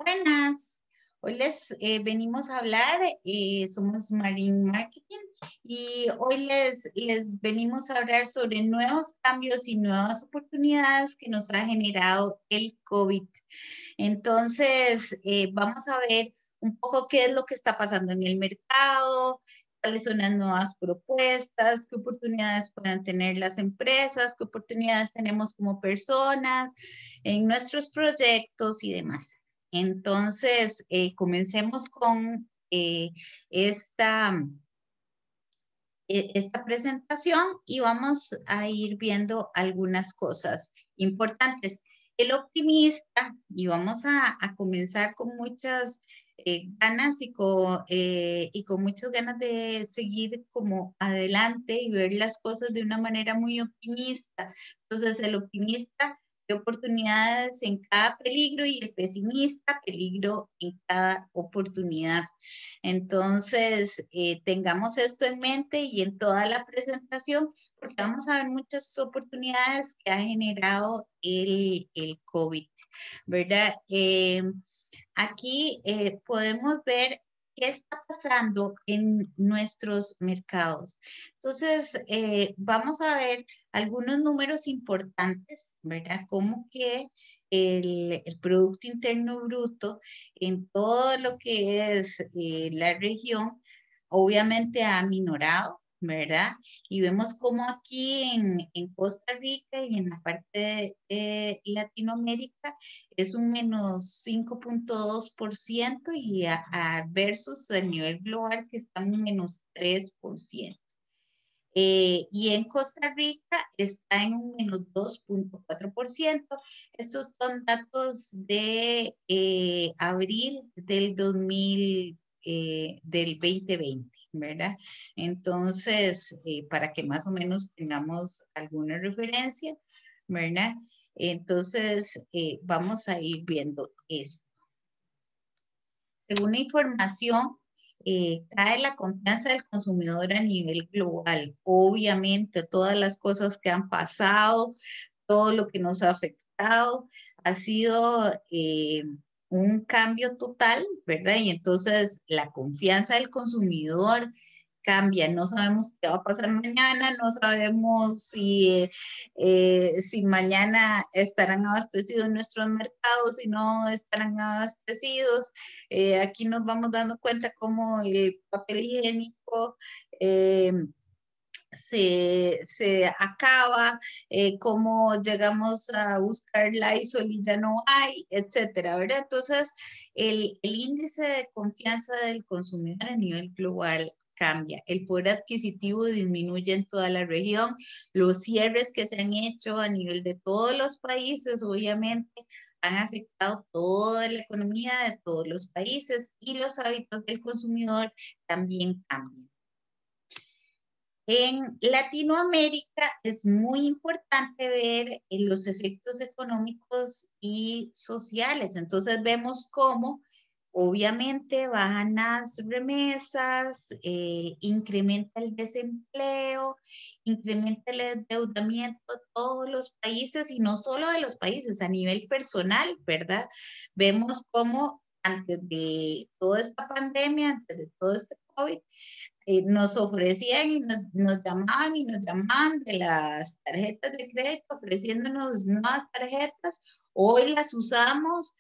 Buenas, hoy les venimos a hablar, somos Marine Marketing y hoy les venimos a hablar sobre nuevos cambios y nuevas oportunidades que nos ha generado el COVID. Entonces, vamos a ver un poco qué es lo que está pasando en el mercado, cuáles son las nuevas propuestas, qué oportunidades pueden tener las empresas, qué oportunidades tenemos como personas en nuestros proyectos y demás. Entonces, comencemos con esta presentación y vamos a ir viendo algunas cosas importantes. El optimista, y vamos a comenzar con muchas ganas y con muchas ganas de seguir como adelante y ver las cosas de una manera muy optimista. Entonces, el optimista ve oportunidades en cada peligro y el pesimista peligro en cada oportunidad. Entonces, tengamos esto en mente y en toda la presentación, porque vamos a ver muchas oportunidades que ha generado el COVID, ¿verdad? Aquí podemos ver qué está pasando en nuestros mercados. Entonces, vamos a ver algunos números importantes, ¿verdad? Como que el Producto Interno Bruto en todo lo que es la región, obviamente ha minorado, ¿verdad? Y vemos como aquí en Costa Rica y en la parte de Latinoamérica es un menos 5,2% y versus el nivel global que está en un menos 3%. Y en Costa Rica está en un menos 2,4%. Estos son datos de abril del 2020, ¿verdad? Entonces, para que más o menos tengamos alguna referencia, ¿verdad? Entonces, vamos a ir viendo esto. Según la información, cae la confianza del consumidor a nivel global. Obviamente, todas las cosas que han pasado, todo lo que nos ha afectado, ha sido un cambio total, ¿verdad? Y entonces la confianza del consumidor cambia, no sabemos qué va a pasar mañana, no sabemos si mañana estarán abastecidos nuestros mercados, si no estarán abastecidos. Aquí nos vamos dando cuenta cómo el papel higiénico se acaba, cómo llegamos a buscar Lysol y ya no hay, etcétera, ¿verdad? Entonces, el índice de confianza del consumidor a nivel global cambia, el poder adquisitivo disminuye en toda la región, los cierres que se han hecho a nivel de todos los países, obviamente, han afectado toda la economía de todos los países y los hábitos del consumidor también cambian. En Latinoamérica es muy importante ver los efectos económicos y sociales. Entonces vemos cómo obviamente bajan las remesas, incrementa el desempleo, incrementa el endeudamiento de todos los países y no solo de los países, a nivel personal, ¿verdad? Vemos cómo antes de toda esta pandemia, antes de todo este COVID, nos ofrecían y nos llamaban y nos llamaban de las tarjetas de crédito ofreciéndonos nuevas tarjetas. Hoy las usamos,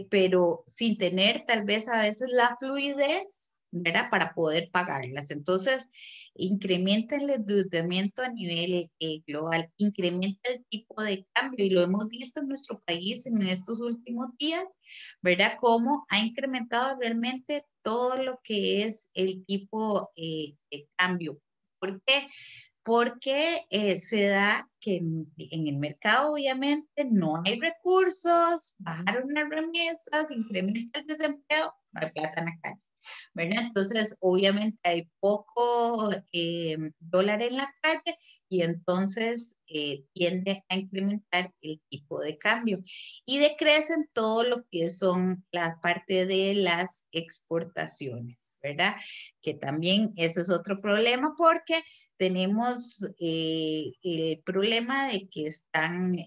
pero sin tener tal vez a veces la fluidez, ¿verdad? Para poder pagarlas. Entonces, incrementa el endeudamiento a nivel global, incrementa el tipo de cambio y lo hemos visto en nuestro país en estos últimos días, ¿verdad? Cómo ha incrementado realmente todo lo que es el tipo de cambio. ¿Por qué? Porque se da que en el mercado obviamente no hay recursos, bajaron las remesas, incrementa el desempleo, no hay plata en la calle, ¿verdad? Entonces, obviamente hay poco dólar en la calle y entonces tiende a incrementar el tipo de cambio y decrecen todo lo que son la parte de las exportaciones, ¿verdad? Que también ese es otro problema porque tenemos el problema de que están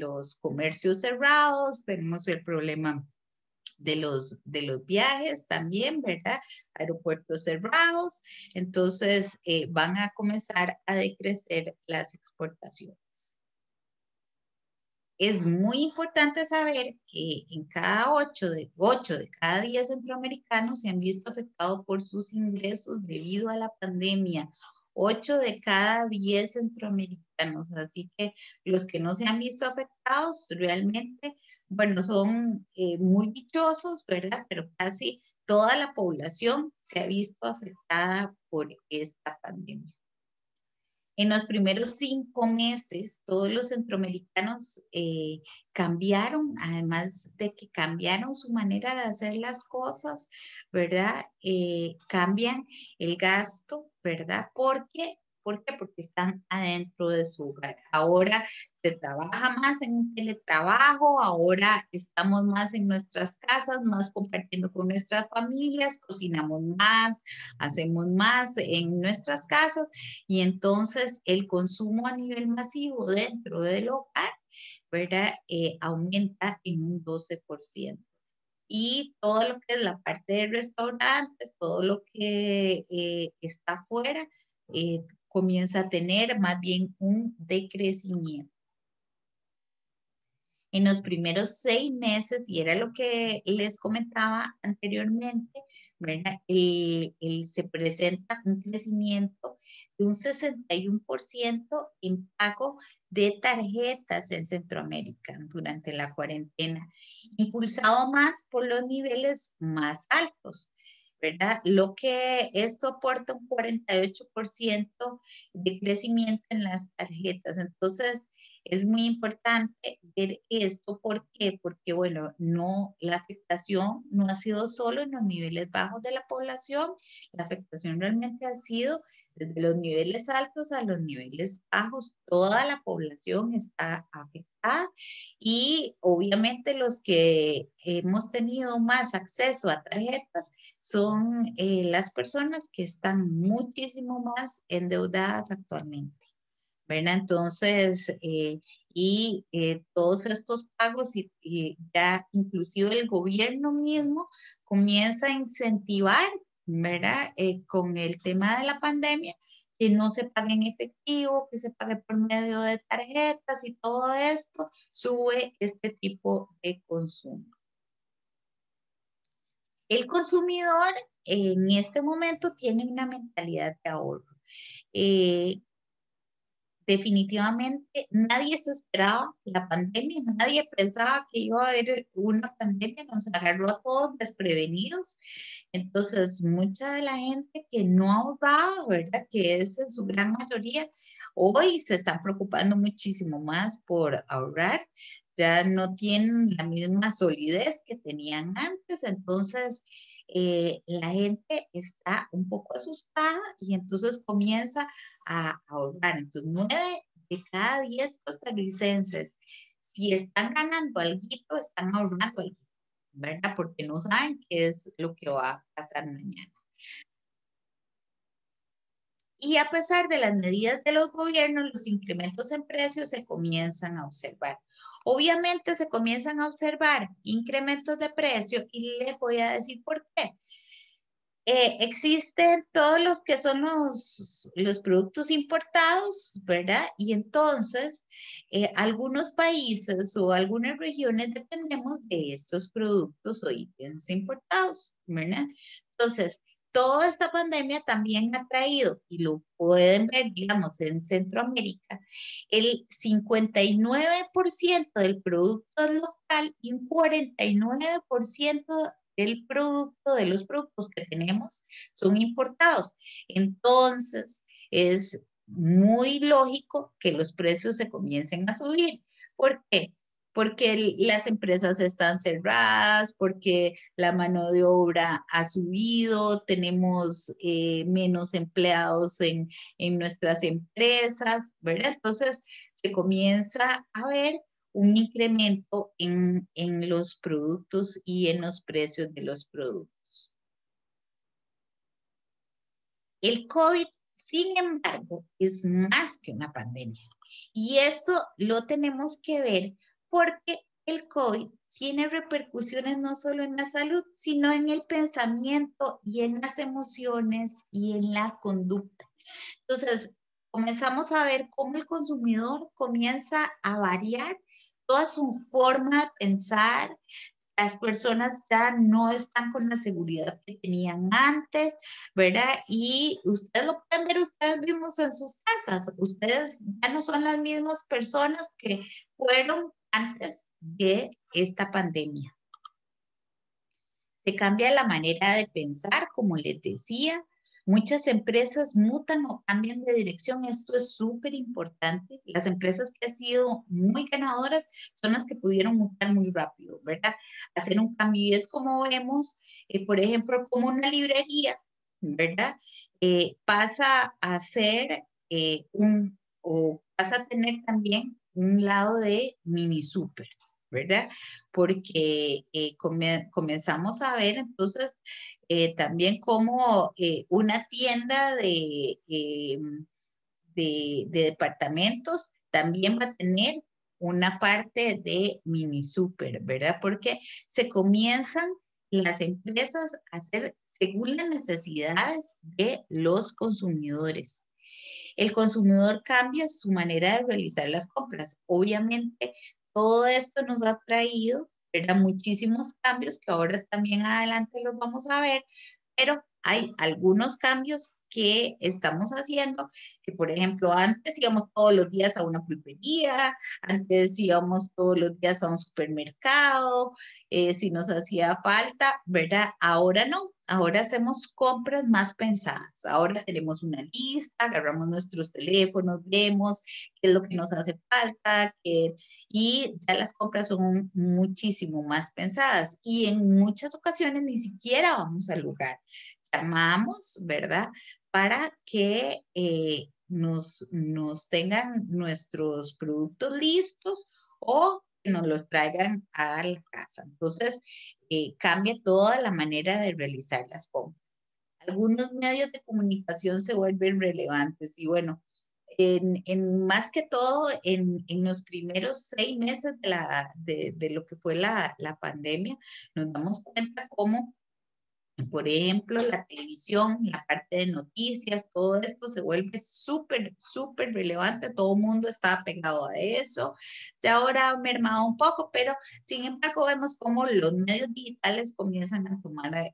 los comercios cerrados, tenemos el problema de los viajes también, ¿verdad? Aeropuertos cerrados, entonces van a comenzar a decrecer las exportaciones. Es muy importante saber que en cada 8 de cada 10 centroamericanos se han visto afectados por sus ingresos debido a la pandemia. 8 de cada 10 centroamericanos. Así que los que no se han visto afectados realmente, bueno, son muy dichosos, ¿verdad? Pero casi toda la población se ha visto afectada por esta pandemia. En los primeros 5 meses, todos los centroamericanos cambiaron, además de que cambiaron su manera de hacer las cosas, ¿verdad? Cambian el gasto, ¿verdad? ¿Por qué? Porque están adentro de su hogar. Ahora se trabaja más en teletrabajo, ahora estamos más en nuestras casas, más compartiendo con nuestras familias, cocinamos más, hacemos más en nuestras casas y entonces el consumo a nivel masivo dentro del hogar, ¿verdad? Aumenta en un 12%. Y todo lo que es la parte de restaurantes, todo lo que está afuera, comienza a tener más bien un decrecimiento. En los primeros 6 meses, y era lo que les comentaba anteriormente, ¿verdad? Se presenta un crecimiento de un 61% en pago de tarjetas en Centroamérica durante la cuarentena, impulsado más por los niveles más altos. ¿Verdad? Lo que esto aporta un 48% de crecimiento en las tarjetas. Entonces, es muy importante ver esto. ¿Por qué? Porque, bueno, no, la afectación no ha sido solo en los niveles bajos de la población, la afectación realmente ha sido desde los niveles altos a los niveles bajos. Toda la población está afectada y obviamente los que hemos tenido más acceso a tarjetas son las personas que están muchísimo más endeudadas actualmente. ¿Verdad? Entonces, todos estos pagos y ya inclusive el gobierno mismo comienza a incentivar, ¿verdad? Con el tema de la pandemia, que no se pague en efectivo, que se pague por medio de tarjetas y todo esto sube este tipo de consumo. El consumidor en este momento tiene una mentalidad de ahorro. Definitivamente nadie se esperaba la pandemia, nadie pensaba que iba a haber una pandemia, nos agarró a todos desprevenidos. Entonces, mucha de la gente que no ahorraba, ¿verdad? Que es en su gran mayoría, hoy se están preocupando muchísimo más por ahorrar, ya no tienen la misma solidez que tenían antes, entonces la gente está un poco asustada y entonces comienza a ahorrar. Entonces, 9 de cada 10 costarricenses, si están ganando algo, están ahorrando algo, ¿verdad? Porque no saben qué es lo que va a pasar mañana. Y a pesar de las medidas de los gobiernos, los incrementos en precios se comienzan a observar. Obviamente se comienzan a observar incrementos de precio y les voy a decir por qué. Existen todos los que son los productos importados, ¿verdad? Y entonces, algunos países o algunas regiones dependemos de estos productos o ítems importados, ¿verdad? Entonces, toda esta pandemia también ha traído, y lo pueden ver, digamos, en Centroamérica, el 59% del producto es local y un 49% del producto, de los productos que tenemos, son importados. Entonces, es muy lógico que los precios se comiencen a subir. ¿Por qué? Porque las empresas están cerradas, porque la mano de obra ha subido, tenemos menos empleados en nuestras empresas, ¿verdad? Entonces se comienza a ver un incremento en los productos y en los precios de los productos. El COVID, sin embargo, es más que una pandemia. Y esto lo tenemos que ver porque el COVID tiene repercusiones no solo en la salud, sino en el pensamiento y en las emociones y en la conducta. Entonces, comenzamos a ver cómo el consumidor comienza a variar toda su forma de pensar. Las personas ya no están con la seguridad que tenían antes, ¿verdad? Y ustedes lo pueden ver ustedes mismos en sus casas. Ustedes ya no son las mismas personas que fueron antes de esta pandemia. Se cambia la manera de pensar, como les decía. Muchas empresas mutan o cambian de dirección. Esto es súper importante. Las empresas que han sido muy ganadoras son las que pudieron mutar muy rápido, ¿verdad? Hacer un cambio. Y es como vemos, por ejemplo, como una librería, ¿verdad? Pasa a ser o pasa a tener también un lado de mini super, ¿verdad? Porque comenzamos a ver entonces también como una tienda de departamentos también va a tener una parte de mini super, ¿verdad? Porque se comienzan las empresas a hacer según las necesidades de los consumidores. El consumidor cambia su manera de realizar las compras. Obviamente, todo esto nos ha traído, ¿verdad? Muchísimos cambios que ahora también adelante los vamos a ver, pero hay algunos cambios que estamos haciendo, que por ejemplo antes íbamos todos los días a una pulpería, antes íbamos todos los días a un supermercado, si nos hacía falta, ¿verdad? Ahora no, ahora hacemos compras más pensadas, ahora tenemos una lista, agarramos nuestros teléfonos, vemos qué es lo que nos hace falta, y ya las compras son muchísimo más pensadas y en muchas ocasiones ni siquiera vamos al lugar. Llamamos, ¿verdad? Para que nos tengan nuestros productos listos o que nos los traigan a la casa. Entonces, cambia toda la manera de realizar las compras. Algunos medios de comunicación se vuelven relevantes y bueno, más que todo en los primeros 6 meses de lo que fue la pandemia, nos damos cuenta cómo, por ejemplo, la televisión, la parte de noticias, todo esto se vuelve súper, súper relevante. Todo el mundo está pegado a eso. Ya ahora ha mermado un poco, pero sin embargo vemos cómo los medios digitales comienzan a tomar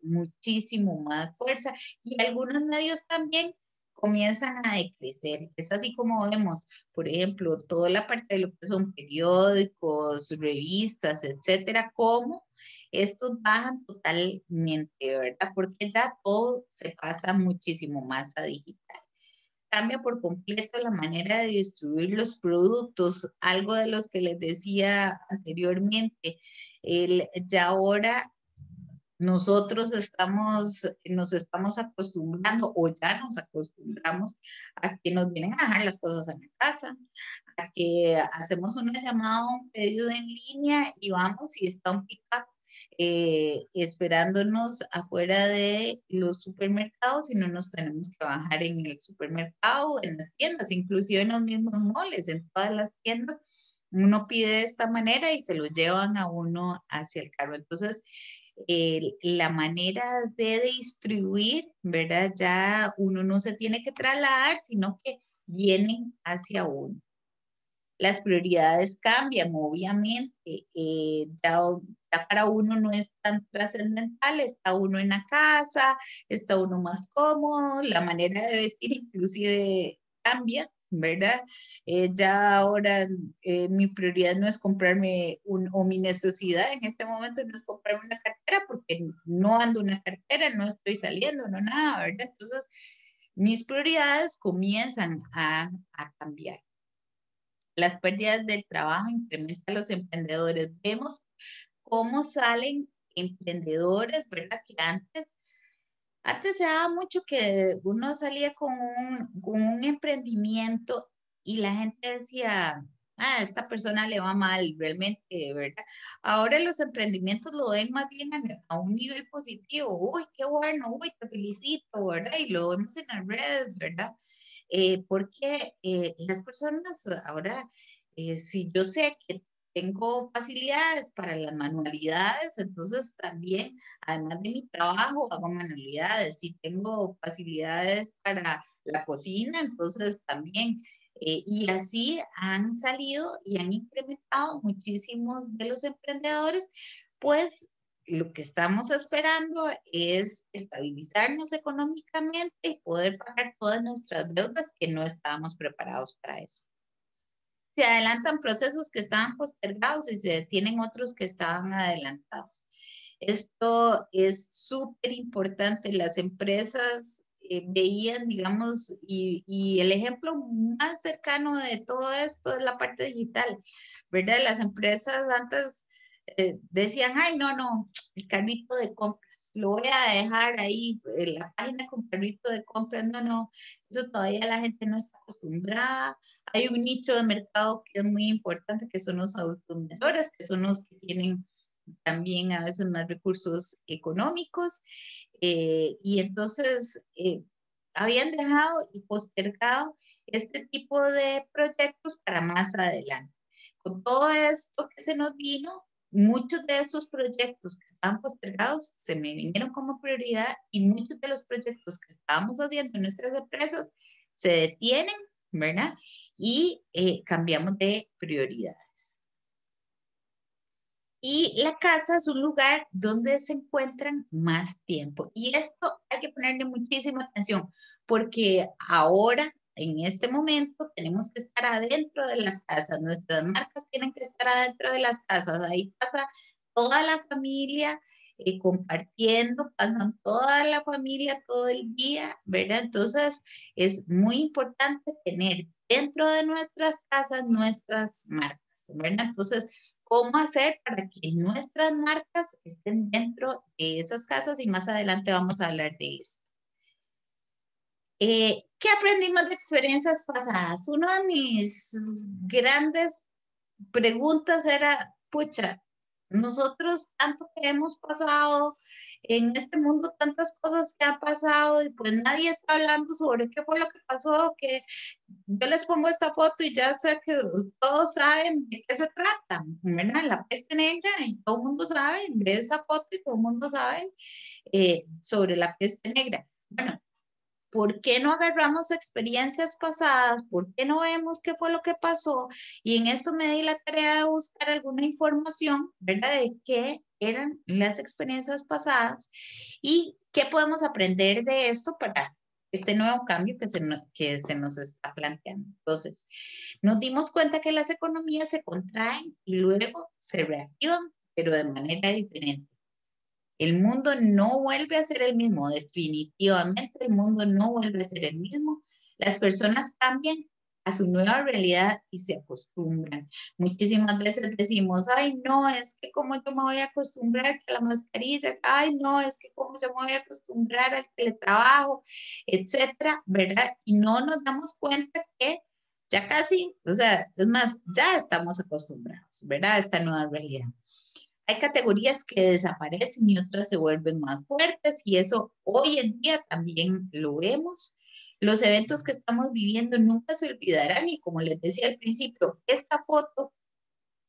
muchísimo más fuerza y algunos medios también comienzan a decrecer. Es así como vemos, por ejemplo, toda la parte de lo que son periódicos, revistas, etcétera, como estos bajan totalmente, ¿verdad? Porque ya todo se pasa muchísimo más a digital. Cambia por completo la manera de distribuir los productos, algo de los que les decía anteriormente. Ya ahora nosotros nos estamos acostumbrando o ya nos acostumbramos a que nos vienen a dejar las cosas en la casa, a que hacemos una llamada o un pedido en línea y vamos y está un pick-up esperándonos afuera de los supermercados y no nos tenemos que bajar en el supermercado, en las tiendas, inclusive en los mismos moles, en todas las tiendas. Uno pide de esta manera y se lo llevan a uno hacia el carro. Entonces, la manera de distribuir, ¿verdad? Ya uno no se tiene que trasladar, sino que vienen hacia uno. Las prioridades cambian, obviamente. Ya para uno no es tan trascendental, está uno en la casa, está uno más cómodo, la manera de vestir inclusive cambia, ¿verdad? Ya ahora mi prioridad no es comprarme o mi necesidad en este momento no es comprarme una cartera porque no ando una cartera, no estoy saliendo, no nada, ¿verdad? Entonces, mis prioridades comienzan a cambiar. Las pérdidas del trabajo incrementan a los emprendedores. Vemos cómo salen emprendedores, ¿verdad? Que antes se daba mucho que uno salía con un emprendimiento y la gente decía, ah, esta persona le va mal, realmente, ¿verdad? Ahora los emprendimientos lo ven más bien a un nivel positivo. Uy, qué bueno, uy, te felicito, ¿verdad? Y lo vemos en las redes, ¿verdad? Porque las personas ahora, si yo sé que tengo facilidades para las manualidades, entonces también, además de mi trabajo, hago manualidades. Si tengo facilidades para la cocina, entonces también. Y así han salido y han incrementado muchísimos de los emprendedores, pues lo que estamos esperando es estabilizarnos económicamente y poder pagar todas nuestras deudas que no estábamos preparados para eso. Se adelantan procesos que estaban postergados y se detienen otros que estaban adelantados. Esto es súper importante. Las empresas veían, digamos, y el ejemplo más cercano de todo esto es la parte digital, ¿verdad? Las empresas antes decían, ay, no, no, el carrito de compras, lo voy a dejar ahí, en la página con carrito de compras, no, no, eso todavía la gente no está acostumbrada. Hay un nicho de mercado que es muy importante, que son los adultos mayores, que son los que tienen también a veces más recursos económicos, y entonces habían dejado y postergado este tipo de proyectos para más adelante. Con todo esto que se nos vino, muchos de esos proyectos que estaban postergados se me vinieron como prioridad y muchos de los proyectos que estábamos haciendo en nuestras empresas se detienen, ¿verdad? Y cambiamos de prioridades. Y la casa es un lugar donde se encuentran más tiempo. Y esto hay que ponerle muchísima atención porque ahora, en este momento, tenemos que estar adentro de las casas. Nuestras marcas tienen que estar adentro de las casas. Ahí pasa toda la familia compartiendo, pasan toda la familia todo el día, ¿verdad? Entonces, es muy importante tener dentro de nuestras casas nuestras marcas, ¿verdad? Entonces, cómo hacer para que nuestras marcas estén dentro de esas casas y más adelante vamos a hablar de eso. ¿Qué aprendimos de experiencias pasadas? Una de mis grandes preguntas era, pucha, nosotros tanto que hemos pasado en este mundo, tantas cosas que han pasado y pues nadie está hablando sobre qué fue lo que pasó, que yo les pongo esta foto y ya sé que todos saben de qué se trata, ¿verdad? La peste negra y todo el mundo sabe, ve esa foto y todo el mundo sabe sobre la peste negra. Bueno, ¿por qué no agarramos experiencias pasadas? ¿Por qué no vemos qué fue lo que pasó? Y en eso me di la tarea de buscar alguna información, ¿verdad? De qué eran las experiencias pasadas y qué podemos aprender de esto para este nuevo cambio que se nos está planteando. Entonces, nos dimos cuenta que las economías se contraen y luego se reactivan, pero de manera diferente. El mundo no vuelve a ser el mismo, definitivamente el mundo no vuelve a ser el mismo. Las personas cambian a su nueva realidad y se acostumbran. Muchísimas veces decimos, ay, no, es que cómo yo me voy a acostumbrar a la mascarilla, ay, no, es que cómo yo me voy a acostumbrar al teletrabajo, etcétera, ¿verdad? Y no nos damos cuenta que ya casi, o sea, es más, ya estamos acostumbrados, ¿verdad? A esta nueva realidad. Hay categorías que desaparecen y otras se vuelven más fuertes y eso hoy en día también lo vemos. Los eventos que estamos viviendo nunca se olvidarán y como les decía al principio, esta foto,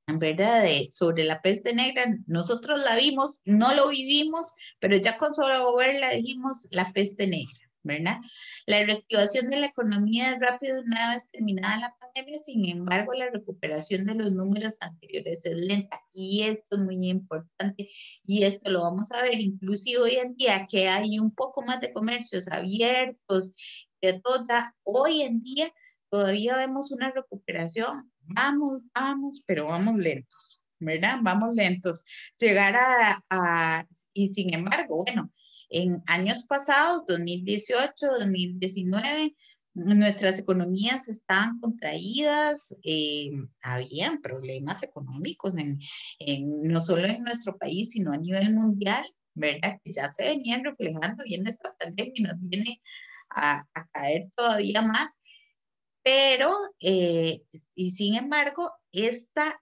en verdad, sobre la peste negra, nosotros la vimos, no lo vivimos, pero ya con solo verla dijimos la peste negra. ¿Verdad? La reactivación de la economía es rápida una vez terminada la pandemia, sin embargo, la recuperación de los números anteriores es lenta y esto es muy importante y esto lo vamos a ver inclusive hoy en día que hay un poco más de comercios abiertos, de todo ya, hoy en día todavía vemos una recuperación, vamos, pero vamos lentos, ¿verdad? Vamos lentos. Llegar y sin embargo, bueno, en años pasados, 2018, 2019, nuestras economías estaban contraídas, habían problemas económicos no solo en nuestro país, sino a nivel mundial, ¿verdad? Que ya se venían reflejando bien esta pandemia y nos viene a caer todavía más, pero, y sin embargo, esta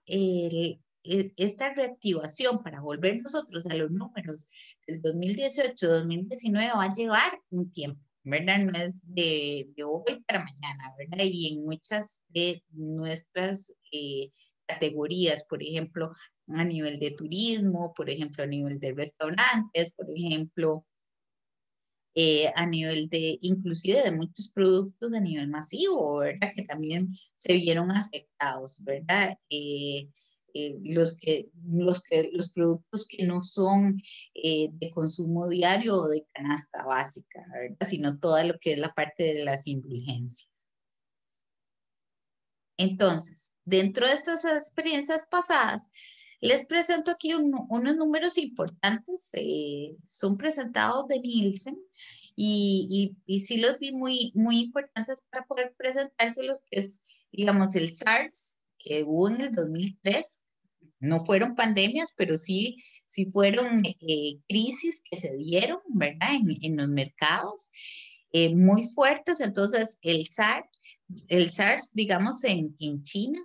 reactivación para volver nosotros a los números del 2018-2019 va a llevar un tiempo, ¿verdad? No es de hoy para mañana, ¿verdad? Y en muchas de nuestras categorías, por ejemplo, a nivel de turismo, por ejemplo, a nivel de restaurantes, por ejemplo, a nivel de, inclusive de muchos productos a nivel masivo, ¿verdad? Que también se vieron afectados, ¿verdad? Los productos que no son de consumo diario o de canasta básica, ¿verdad? Sino toda lo que es la parte de las indulgencias. Entonces, dentro de estas experiencias pasadas, les presento aquí unos números importantes, son presentados de Nielsen y sí los vi muy importantes para poder presentárselos, que es, digamos, el SARS, que hubo en el 2003, no fueron pandemias, pero sí fueron crisis que se dieron, ¿verdad? En los mercados muy fuertes. Entonces, el SARS, digamos, en China,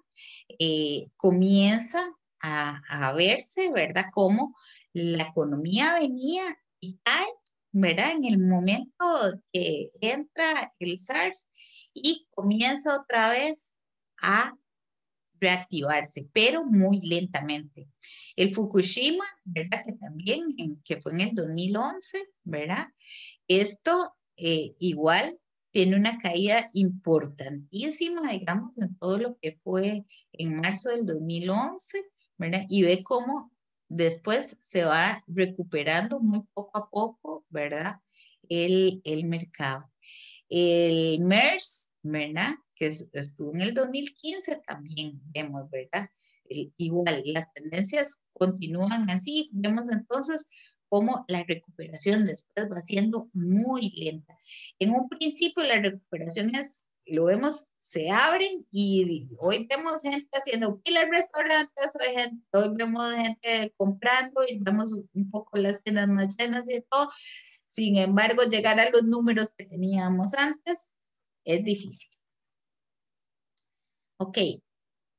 comienza a verse, ¿verdad? Cómo la economía venía y cae, ¿verdad? En el momento que entra el SARS y comienza otra vez a reactivarse, pero muy lentamente. El Fukushima, ¿verdad? Que también, que fue en el 2011, ¿verdad? Esto igual tiene una caída importantísima, digamos, en todo lo que fue en marzo del 2011, ¿verdad? Y ve cómo después se va recuperando muy poco a poco, ¿verdad? El mercado. El MERS, ¿verdad? Que estuvo en el 2015 también, vemos, ¿verdad? Igual, las tendencias continúan así, vemos entonces cómo la recuperación después va siendo muy lenta. En un principio la recuperación lo vemos, se abren y hoy vemos gente haciendo filas en restaurantes, hoy vemos gente comprando y vemos un poco las tiendas más llenas y todo. Sin embargo, llegar a los números que teníamos antes es difícil. Ok,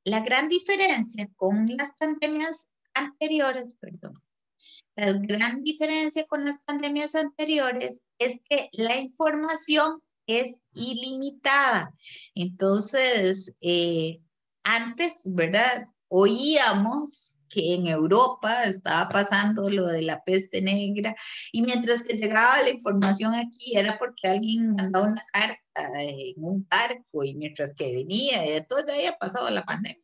la gran diferencia con las pandemias anteriores, perdón, la gran diferencia con las pandemias anteriores es que la información es ilimitada. Entonces, antes, ¿verdad? Oíamos que en Europa estaba pasando lo de la peste negra y mientras que llegaba la información aquí era porque alguien mandaba una carta en un barco y mientras que venía y de todo ya había pasado la pandemia,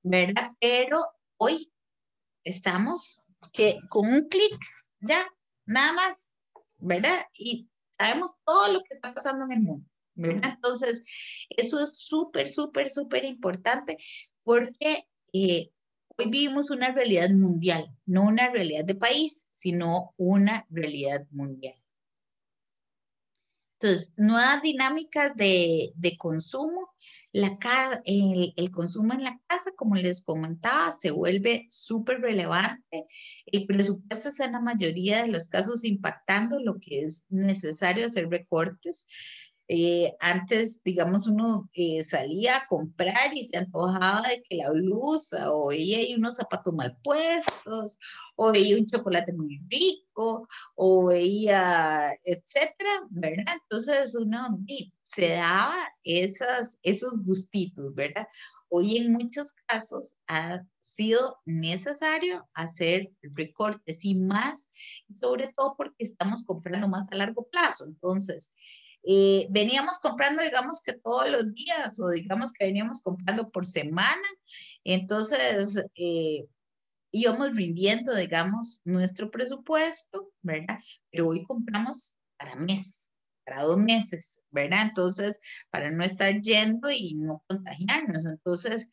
¿verdad? Pero hoy estamos que con un clic ya, nada más, ¿verdad? Y sabemos todo lo que está pasando en el mundo, ¿verdad? Entonces, eso es súper importante porque hoy vivimos una realidad mundial, no una realidad de país, sino una realidad mundial. Entonces, nuevas dinámicas de consumo. El consumo en la casa, como les comentaba, se vuelve súper relevante. El presupuesto está en la mayoría de los casos impactando lo que es necesario hacer recortes. Antes, digamos, uno salía a comprar y se antojaba de que la blusa o veía ahí unos zapatos mal puestos o veía un chocolate muy rico o veía, etcétera, ¿verdad? Entonces uno se daba esos gustitos, ¿verdad? Hoy en muchos casos ha sido necesario hacer recortes y más, sobre todo porque estamos comprando más a largo plazo. Entonces, veníamos comprando, digamos que todos los días o digamos que veníamos comprando por semana. Entonces, íbamos rindiendo, digamos, nuestro presupuesto, ¿verdad? Pero hoy compramos para mes, para 2 meses, ¿verdad? Entonces, para no estar yendo y no contagiarnos. Entonces,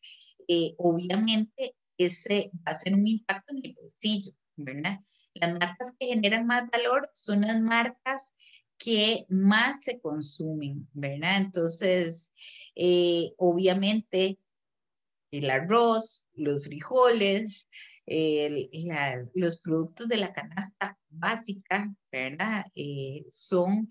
obviamente, ese va a ser un impacto en el bolsillo, ¿verdad? Las marcas que generan más valor son las marcas que más se consumen, ¿verdad? Entonces, obviamente, el arroz, los frijoles, los productos de la canasta básica, ¿verdad? Eh, son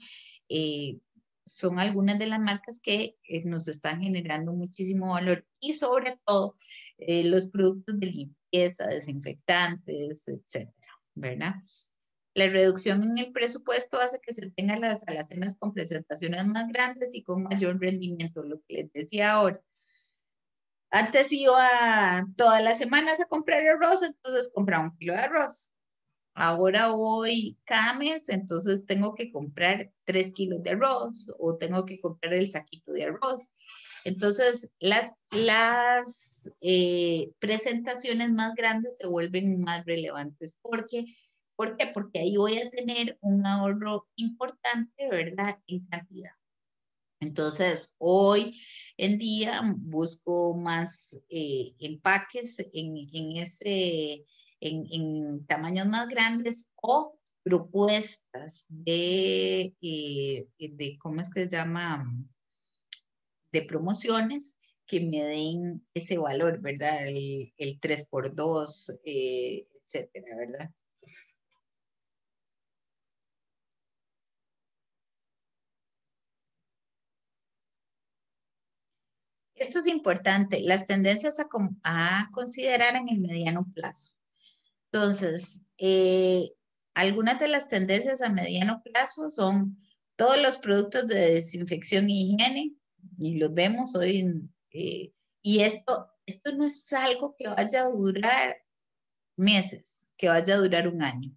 algunas de las marcas que nos están generando muchísimo valor y sobre todo los productos de limpieza, desinfectantes, etcétera, ¿verdad? La reducción en el presupuesto hace que se tengan las alacenas con presentaciones más grandes y con mayor rendimiento, lo que les decía ahora. Antes iba todas las semanas a comprar arroz, entonces compraba 1 kilo de arroz. Ahora voy cada mes, entonces tengo que comprar 3 kilos de arroz o tengo que comprar el saquito de arroz. Entonces, las presentaciones más grandes se vuelven más relevantes. ¿Por qué? Porque ahí voy a tener un ahorro importante, ¿verdad? En cantidad. Entonces, hoy en día busco más empaques en tamaños más grandes o propuestas ¿cómo es que se llama? De promociones que me den ese valor, ¿verdad? El 3x2, etcétera, ¿verdad? Esto es importante, las tendencias a considerar en el mediano plazo. Entonces, algunas de las tendencias a mediano plazo son todos los productos de desinfección e higiene, y los vemos hoy, y esto no es algo que vaya a durar meses, que vaya a durar un año.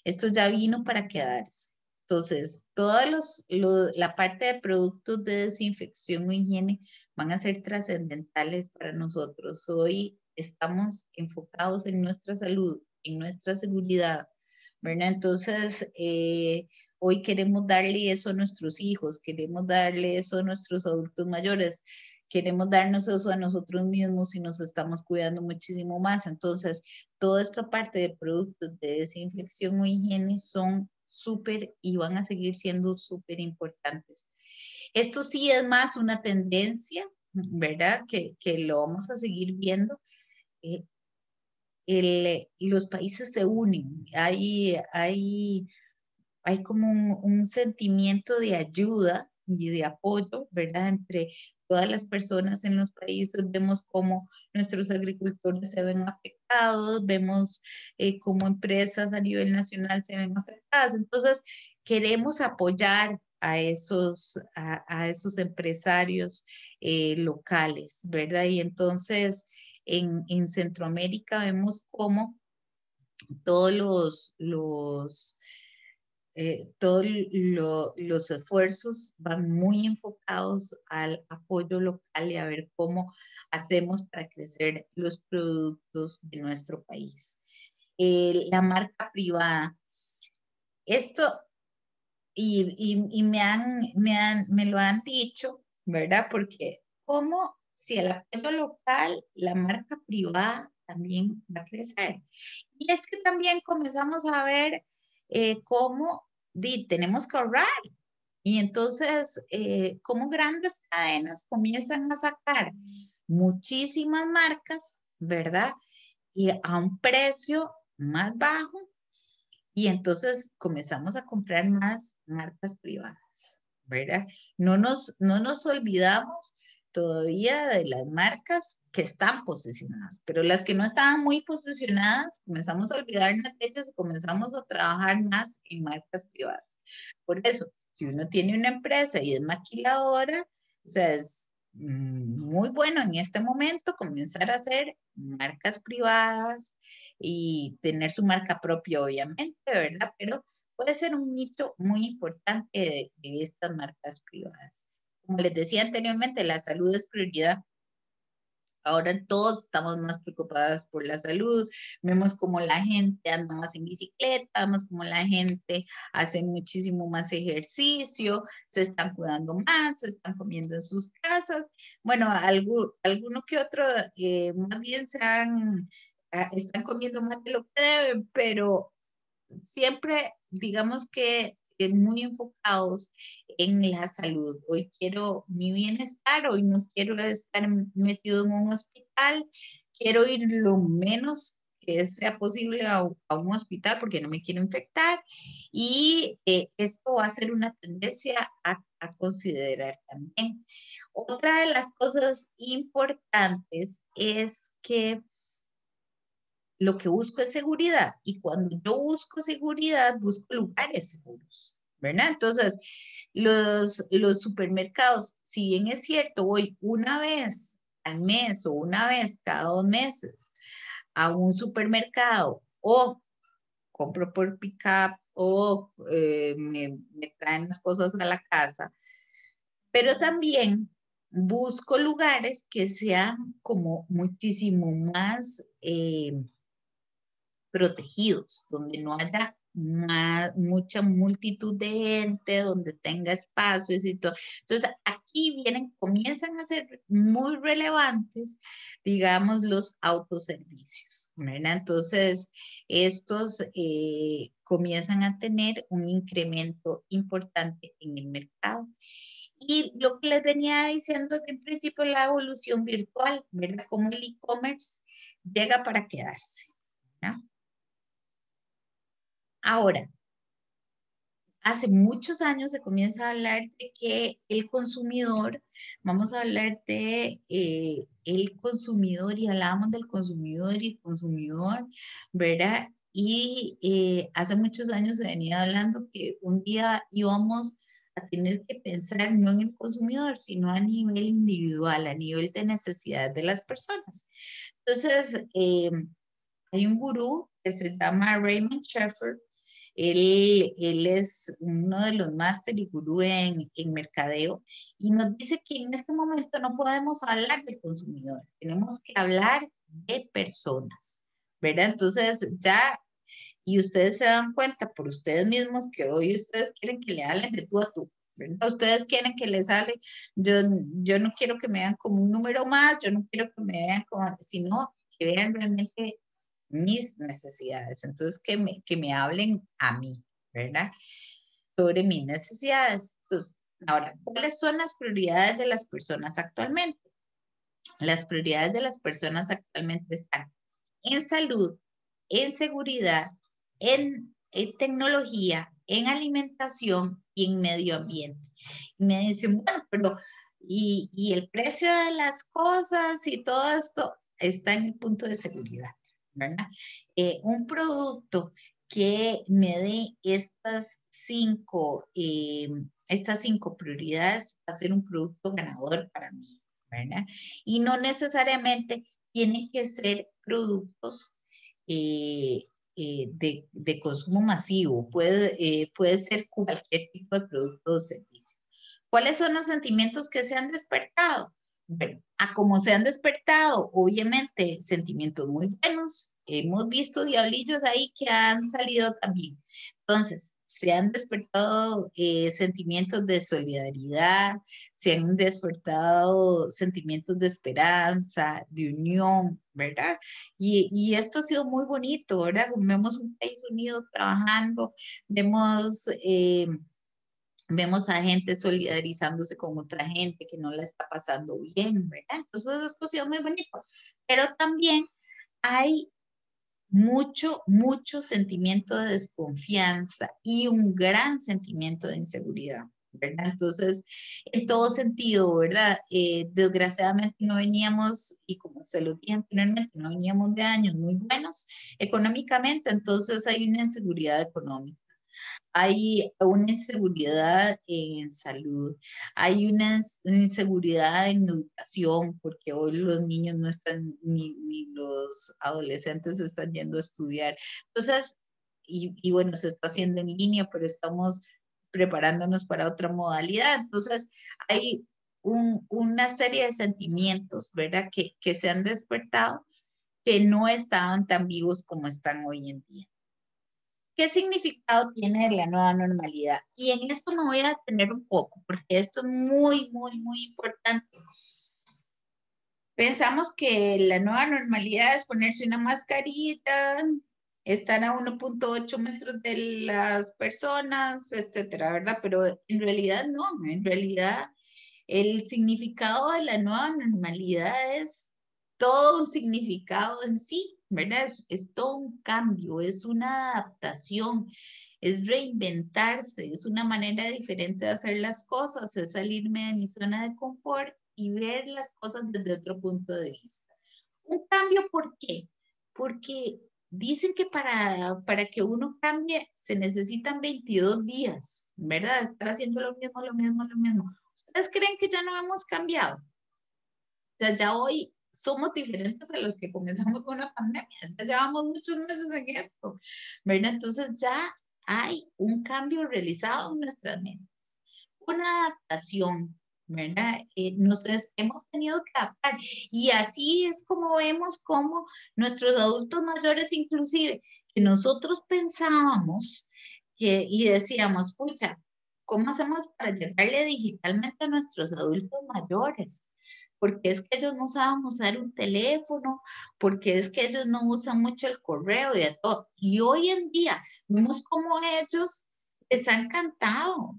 Esto ya vino para quedarse. Entonces, la parte de productos de desinfección o higiene van a ser trascendentales para nosotros. Hoy estamos enfocados en nuestra salud, en nuestra seguridad, ¿verdad? Entonces, hoy queremos darle eso a nuestros hijos, queremos darle eso a nuestros adultos mayores, queremos darnos eso a nosotros mismos y nos estamos cuidando muchísimo más. Entonces, toda esta parte de productos de desinfección o higiene son súper y van a seguir siendo súper importantes. Esto sí es más una tendencia, ¿verdad? Que lo vamos a seguir viendo. Eh, los países se unen, hay como un sentimiento de ayuda y de apoyo, ¿verdad? Entre todas las personas en los países, vemos cómo nuestros agricultores se ven afectados, vemos cómo empresas a nivel nacional se ven afectadas. Entonces, queremos apoyar a esos empresarios locales, ¿verdad? Y entonces, en Centroamérica vemos cómo todos todos los esfuerzos van muy enfocados al apoyo local y a ver cómo hacemos para crecer los productos de nuestro país. La marca privada. Esto, y me lo han dicho, ¿verdad? Porque como si el apoyo local, la marca privada también va a crecer. Y es que también comenzamos a ver cómo tenemos que ahorrar. Y entonces, cómo grandes cadenas comienzan a sacar muchísimas marcas, ¿verdad? Y a un precio más bajo. Y entonces comenzamos a comprar más marcas privadas, ¿verdad? No nos olvidamos todavía de las marcas que están posicionadas, pero las que no estaban muy posicionadas, comenzamos a olvidarnos de ellas y comenzamos a trabajar más en marcas privadas. Por eso, si uno tiene una empresa y es maquiladora, o sea, es muy bueno en este momento comenzar a hacer marcas privadas y tener su marca propia, obviamente, ¿verdad? Pero puede ser un hito muy importante de estas marcas privadas. Como les decía anteriormente, la salud es prioridad. Ahora todos estamos más preocupadas por la salud, vemos como la gente anda más en bicicleta, vemos como la gente hace muchísimo más ejercicio, se están cuidando más, se están comiendo en sus casas. Bueno, alguno que otro más bien están comiendo más de lo que deben, pero siempre, digamos que muy enfocados en la salud. Hoy quiero mi bienestar, hoy no quiero estar metido en un hospital, quiero ir lo menos que sea posible a un hospital porque no me quiero infectar y esto va a ser una tendencia a considerar también. Otra de las cosas importantes es que lo que busco es seguridad y cuando yo busco seguridad, busco lugares seguros, ¿verdad? Entonces, los supermercados, si bien es cierto, voy una vez al mes o una vez cada 2 meses a un supermercado o compro por pick-up o me traen las cosas a la casa, pero también busco lugares que sean como muchísimo más protegidos, donde no haya mucha multitud de gente, donde tenga espacios y todo. Entonces, aquí vienen, comienzan a ser muy relevantes, digamos, los autoservicios, ¿verdad? Entonces, estos comienzan a tener un incremento importante en el mercado. Y lo que les venía diciendo desde el principio, la evolución virtual, ¿verdad? Como el e-commerce llega para quedarse, ¿verdad? Ahora, hace muchos años se comienza a hablar de que el consumidor, vamos a hablar de el consumidor y hablábamos del consumidor y el consumidor, ¿verdad? Y hace muchos años se venía hablando que un día íbamos a tener que pensar no en el consumidor, sino a nivel individual, a nivel de necesidad de las personas. Entonces, hay un gurú que se llama Raymond Sheffer. Él es uno de los máster y gurú en mercadeo y nos dice que en este momento no podemos hablar del consumidor, tenemos que hablar de personas, ¿verdad? Entonces ya, y ustedes se dan cuenta por ustedes mismos que hoy ustedes quieren que le hablen de tú a tú, ¿verdad? Ustedes quieren que les hable, yo, yo no quiero que me vean como un número más, yo no quiero que me vean como, sino que vean realmente mis necesidades. Entonces, que me hablen a mí, ¿verdad? Sobre mis necesidades. Entonces, ahora, ¿cuáles son las prioridades de las personas actualmente? Las prioridades de las personas actualmente están en salud, en seguridad, en tecnología, en alimentación y en medio ambiente. Y me dicen, bueno, pero y el precio de las cosas y todo esto está en el punto de seguridad, ¿verdad? Un producto que me dé estas cinco prioridades va a ser un producto ganador para mí, ¿verdad? Y no necesariamente tienen que ser productos de consumo masivo, puede ser cualquier tipo de producto o servicio. ¿Cuáles son los sentimientos que se han despertado? Bueno, a como se han despertado, obviamente, sentimientos muy buenos. Hemos visto diablillos ahí que han salido también. Entonces, se han despertado sentimientos de solidaridad, se han despertado sentimientos de esperanza, de unión, ¿verdad? Y esto ha sido muy bonito, ¿verdad? Vemos un país unido trabajando, vemos a gente solidarizándose con otra gente que no la está pasando bien, ¿verdad? Entonces esto ha sido muy bonito, pero también hay mucho sentimiento de desconfianza y un gran sentimiento de inseguridad, ¿verdad? Entonces, en todo sentido, ¿verdad? Desgraciadamente no veníamos, y como se lo dije anteriormente, no veníamos de años muy buenos económicamente, entonces hay una inseguridad económica. Hay una inseguridad en salud, hay una inseguridad en educación, porque hoy los niños no están, ni los adolescentes están yendo a estudiar. Entonces, y bueno, se está haciendo en línea, pero estamos preparándonos para otra modalidad. Entonces, hay una serie de sentimientos, ¿verdad?, que se han despertado que no estaban tan vivos como están hoy en día. ¿Qué significado tiene la nueva normalidad? Y en esto me voy a detener un poco, porque esto es muy importante. Pensamos que la nueva normalidad es ponerse una mascarita, estar a 1.8 metros de las personas, etcétera, ¿verdad? Pero en realidad no, en realidad el significado de la nueva normalidad es todo un significado en sí, ¿verdad? Es todo un cambio, es una adaptación, es reinventarse, es una manera diferente de hacer las cosas, es salirme de mi zona de confort y ver las cosas desde otro punto de vista. Un cambio, ¿por qué? Porque dicen que para que uno cambie se necesitan 22 días, ¿verdad? Estar haciendo lo mismo. ¿Ustedes creen que ya no hemos cambiado? sea, ya hoy somos diferentes a los que comenzamos con una pandemia. Ya llevamos muchos meses en esto, ¿verdad? Entonces ya hay un cambio realizado en nuestras mentes, una adaptación, ¿verdad? Hemos tenido que adaptar y así es como vemos cómo nuestros adultos mayores inclusive, que nosotros pensábamos y decíamos, pucha, ¿cómo hacemos para llegarle digitalmente a nuestros adultos mayores? Porque es que ellos no saben usar un teléfono, porque es que ellos no usan mucho el correo y de todo. Y hoy en día vemos cómo ellos les ha encantado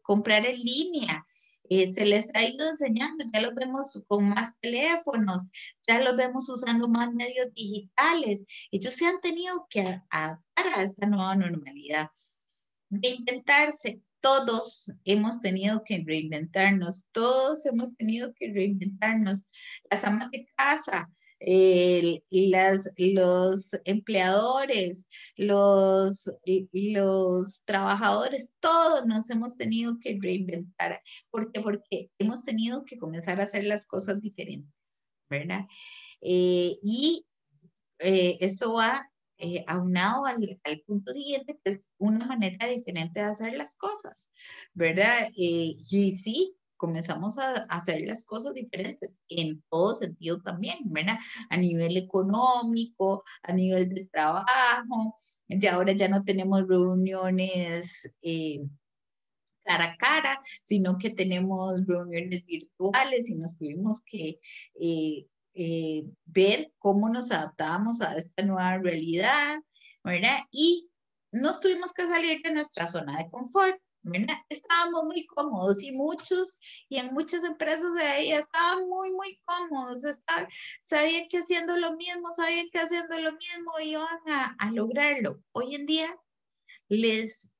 comprar en línea. Se les ha ido enseñando, ya los vemos con más teléfonos, ya los vemos usando más medios digitales. Ellos se han tenido que adaptar a esta nueva normalidad, reinventarse. Todos hemos tenido que reinventarnos, todos hemos tenido que reinventarnos. Las amas de casa, los empleadores, los trabajadores, todos nos hemos tenido que reinventar. ¿Por qué? Porque hemos tenido que comenzar a hacer las cosas diferentes, ¿verdad? Y esto va aunado al punto siguiente, que es una manera diferente de hacer las cosas, ¿verdad? Y sí, comenzamos a hacer las cosas diferentes en todo sentido también, ¿verdad? A nivel económico, a nivel de trabajo, ya ahora ya no tenemos reuniones cara a cara, sino que tenemos reuniones virtuales y nos tuvimos que ver cómo nos adaptábamos a esta nueva realidad, ¿verdad? Y nos tuvimos que salir de nuestra zona de confort, ¿verdad? Estábamos muy cómodos y en muchas empresas de ahí estaban muy, muy cómodos, sabían que haciendo lo mismo, iban a lograrlo. Hoy en día les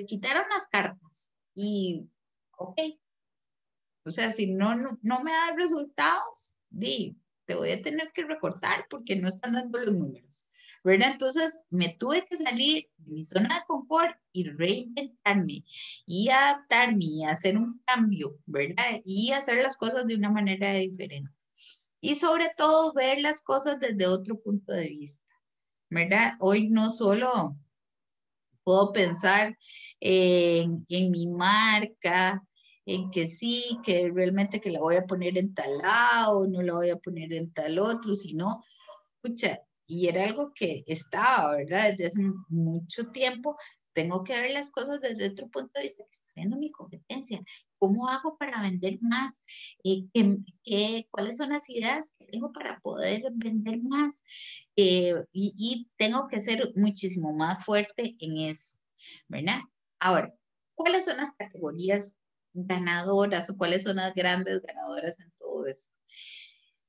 quitaron las cartas y, ok, o sea, si no me da resultados, te voy a tener que recortar porque no están dando los números, ¿verdad? Entonces me tuve que salir de mi zona de confort y reinventarme y adaptarme y hacer un cambio, ¿verdad? Y hacer las cosas de una manera diferente. Y sobre todo ver las cosas desde otro punto de vista, ¿verdad? Hoy no solo puedo pensar en mi marca, en que sí, que realmente que la voy a poner en tal lado, no la voy a poner en tal otro, sino, pucha, y era algo que estaba, ¿verdad? Desde hace mucho tiempo, tengo que ver las cosas desde otro punto de vista que está haciendo mi competencia. ¿Cómo hago para vender más? ¿Cuáles son las ideas que tengo para poder vender más? Y tengo que ser muchísimo más fuerte en eso, ¿verdad? Ahora, ¿cuáles son las categorías ganadoras o cuáles son las grandes ganadoras en todo esto?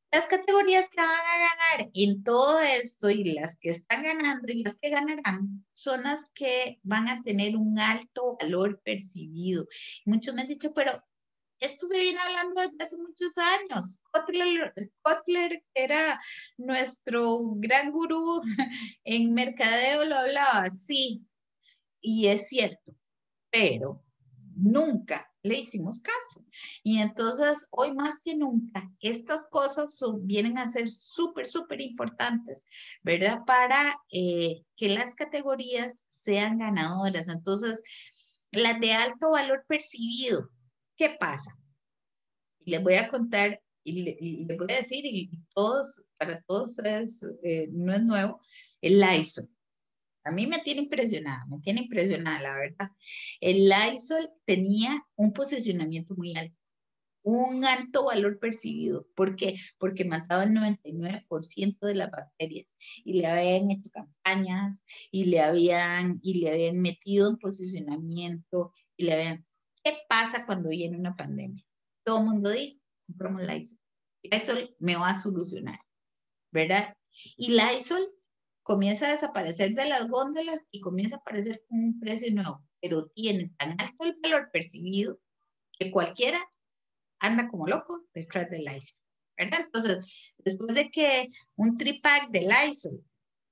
Las categorías que van a ganar en todo esto y las que están ganando y las que ganarán son las que van a tener un alto valor percibido. Muchos me han dicho, pero esto se viene hablando desde hace muchos años. Kotler, que era nuestro gran gurú en mercadeo, lo hablaba, sí, y es cierto, pero nunca le hicimos caso. Y entonces, hoy más que nunca, estas cosas vienen a ser súper, súper importantes, ¿verdad? Para que las categorías sean ganadoras. Entonces, las de alto valor percibido, ¿qué pasa? Les voy a contar y les voy a decir, y todos, para todos no es nuevo, el Lysol. A mí me tiene impresionada, la verdad. El Lysol tenía un posicionamiento muy alto, un alto valor percibido. ¿Por qué? Porque mataba el 99% de las bacterias y le habían hecho campañas y le habían metido en posicionamiento ¿Qué pasa cuando viene una pandemia? Todo el mundo dice, compramos Lysol. Lysol me va a solucionar, ¿verdad? Y Lysol comienza a desaparecer de las góndolas y comienza a aparecer con un precio nuevo, pero tiene tan alto el valor percibido que cualquiera anda como loco detrás del Lysol, ¿verdad? Entonces, después de que un tripack de Lysol